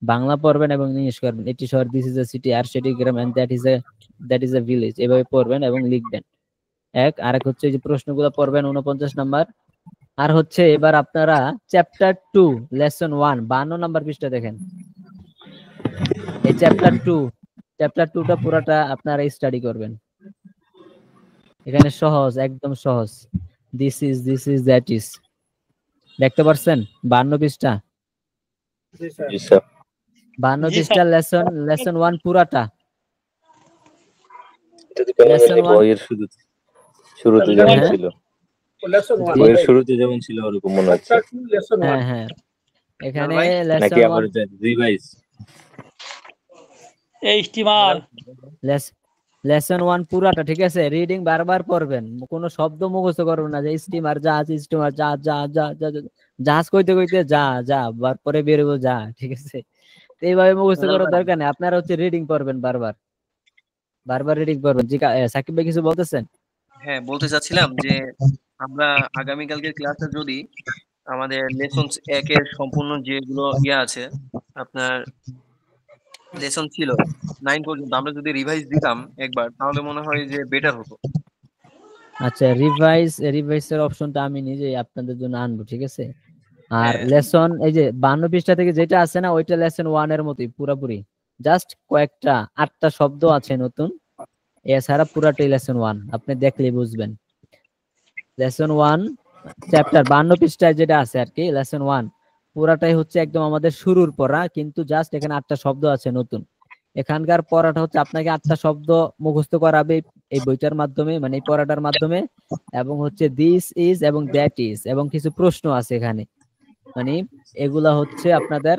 Speaker 1: বাংলা পড়বেন এবং ইংলিশ করবেন। এটি শহর, দিস ইজ এ সিটি, আর সেটি গ্রাম, and that is a village. এভাবে পড়বেন এবং লিখবেন। আরেক হচ্ছে যে প্রশ্নগুলো পড়বেন 49 নাম্বার। আর হচ্ছে এবার আপনারা চ্যাপ্টার 2 লেসন 1 52 নাম্বার পৃষ্ঠা দেখেন। এই চ্যাপ্টার 2টা পুরোটা আপনারা স্টাডি করবেন। এখানে সহজ, একদম সহজ। দিস ইজ দ্যাট ইজ, দেখতে পারছেন? 52 পৃষ্ঠা।
Speaker 3: জি স্যার
Speaker 1: 52 পৃষ্ঠা লেসন 1 পুরাটা।
Speaker 9: Lesson 1 বইয়ের শুরুতে যেমন ছিল।
Speaker 3: লেসন 1
Speaker 9: বইয়ের শুরুতে যেমন ছিল ওরকম মনে হচ্ছে।
Speaker 3: লেসন 1
Speaker 1: হ্যাঁ, এখানে
Speaker 5: ভাই?
Speaker 9: নাকি
Speaker 1: লেসন
Speaker 9: আবার
Speaker 1: 1
Speaker 9: রিভাইজ?
Speaker 4: এই স্টিমার
Speaker 1: লেসন 1 পুরাটা, ঠিক আছে? রিডিং বারবার পড়বেন, কোনো শব্দ মুখস্থ করবেন না, যে স্টিমার জাহাজ, স্টিমার জাহাজ, জাহাজ জাহাজ কইতে কইতে যা পরে বেরোবো যা, ঠিক আছে? তো এইভাবে মুখস্থ করার দরকার নেই, আপনারা হচ্ছে রিডিং পড়বেন, বারবার রিডিং পড়বেন। জি সাকিব ভাই কিছু বলতেছেন?
Speaker 5: হ্যাঁ, বলতে চাচ্ছিলাম যে আমরা আগামীকালকের ক্লাসে যদি আমাদের লেসন 1 এর সম্পূর্ণ যেগুলো আছে আপনার লেসন ছিল 9 পর্যন্ত, আমরা যদি রিভাইজ দিতাম একবার, তাহলে মনে হয় যে বেটার হতো।
Speaker 1: আচ্ছা, রিভাইসের অপশনটা আমি নিজেই আপনাদের জন্য আনবো, ঠিক আছে? আর
Speaker 5: হ্যাঁ।
Speaker 1: লেসন এই যে 52 পৃষ্ঠা থেকে যেটা আছে না, ওইটা লেসন 1 এর মতোই পুরোপুরি, জাস্ট কয়েকটা 8টা শব্দ আছে নতুন, এছাড়া পুরাটাই লেসন 1, আপনি দেখলেই বুঝবেন। লেসন 1 চ্যাপ্টার 52 পৃষ্ঠায় যেটা আছে আর কি, লেসন 1 পুরাটাই হচ্ছে একদম আমাদের শুরুর পড়া, কিন্তু জাস্ট এখানে 8টা শব্দ আছে নতুন। এখানকার পড়াটা হচ্ছে আপনাকে 8টা শব্দ মুখস্থ করাবে এই বইটার মাধ্যমে, মানে এই পড়াটার মাধ্যমে, এবং হচ্ছে দিস ইজ এবং দ্যাট ইজ, এবং কিছু প্রশ্ন আছে এখানে, মানে এগুলা হচ্ছে আপনাদের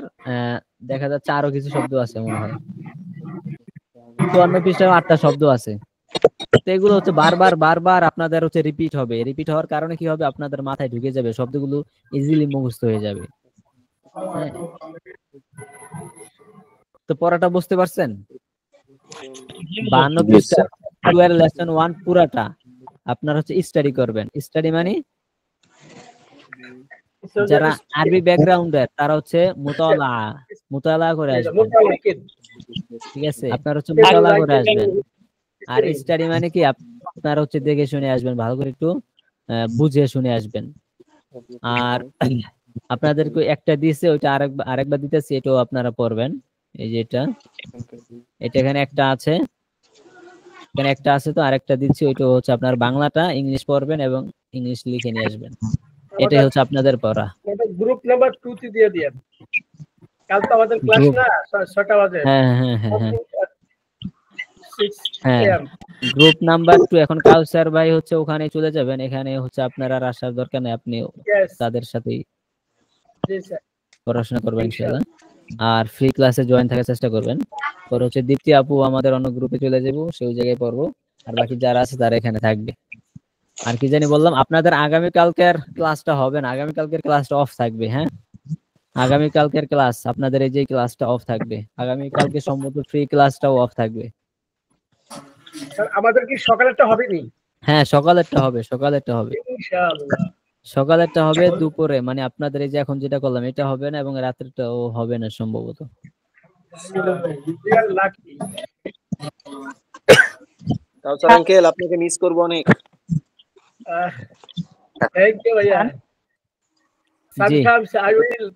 Speaker 1: দেখা যাচ্ছে আরো কিছু শব্দ আছে মনে হয়, 54 পৃষ্ঠায় 8টা শব্দ আছে। তো এগুলো হচ্ছে বারবার আপনাদের হচ্ছে রিপিট হবে, রিপিট হওয়ার কারণে কি হবে, আপনাদের মাথায় ঢুকে যাবে, শব্দগুলো ইজিলি মুখস্থ হয়ে যাবে। হ্যাঁ, তো পড়াটা বুঝতে পারছেন? 52 পৃষ্ঠা 12 লেসন 1 পুরাটা আপনার হচ্ছে স্টাডি করবেন। স্টাডি মানে যারা আরবি ব্যাকগ্রাউন্ডের তারা হচ্ছে মুতালা করে আসবেন, ঠিক আছে? আপনার হচ্ছে মুতালা করে আসবেন। আর স্টাডি মানে কি, আপনারা হচ্ছে দেখে শুনে আসবেন, ভালো করে একটু বুঝে শুনে আসবেন। আর আপনাদেরকে একটা দিয়েছে, ওইটা আরেকবার দিতেছি, এটাও আপনারা পড়বেন। এই যে এটা এখানে একটা আছে, এখানে একটা আছে, তো আরেকটা দিচ্ছি, ওইটা হচ্ছে আপনার বাংলাটা ইংলিশ পড়বেন এবং ইংলিশ লিখে নিয়ে আসবেন। এটাই হচ্ছে আপনাদের পড়া।
Speaker 3: গ্রুপ নাম্বার 2 তে দিয়ে দিয়েন, কাল তো আমাদের ক্লাস না 6টা বাজে।
Speaker 1: হ্যাঁ, গ্রুপ নাম্বার 2 এখন কাউসার ভাই হচ্ছে ওখানে চলে যাবেন, এখানে হচ্ছে আপনার আর আসার দরকার নেই, আপনি তাদের সাথেই পড়াশোনা করবেন ইনশাআল্লাহ। আর ফ্রি ক্লাসে জয়েন থাকার চেষ্টা করবেন। পরে হচ্ছে দীপ্তি আপু আমাদের অন্য গ্রুপে চলে যাবো, সেই জায়গায় পড়বো, আর বাকি যারা আছে তারা এখানে থাকবে। আর কি জানি বললাম, আপনাদের আগামীকালকের ক্লাসটা হবে না, আগামীকালকের ক্লাসটা অফ থাকবে। হ্যাঁ, আগামীকালকের ক্লাস আপনাদের এই যে ক্লাসটা অফ থাকবে, আগামীকালকে সম্ভবত ফ্রি ক্লাসটাও অফ থাকবে।
Speaker 3: আমাদের কি সকালেরটা হবে নি?
Speaker 1: হ্যাঁ, সকালেরটা হবে
Speaker 3: ইনশাআল্লাহ।
Speaker 1: সকালেরটা হবে দুপুরে, মানে আপনাদের এই যে এখন যেটা করলাম এটা হবে না, এবং রাত্রেটাও হবে না সম্ভবত।
Speaker 5: কাউসার আঙ্কেল, আপনাকে মিস করব অনেক।
Speaker 3: থ্যাংক ইউ ভাইয়া। Sometimes I will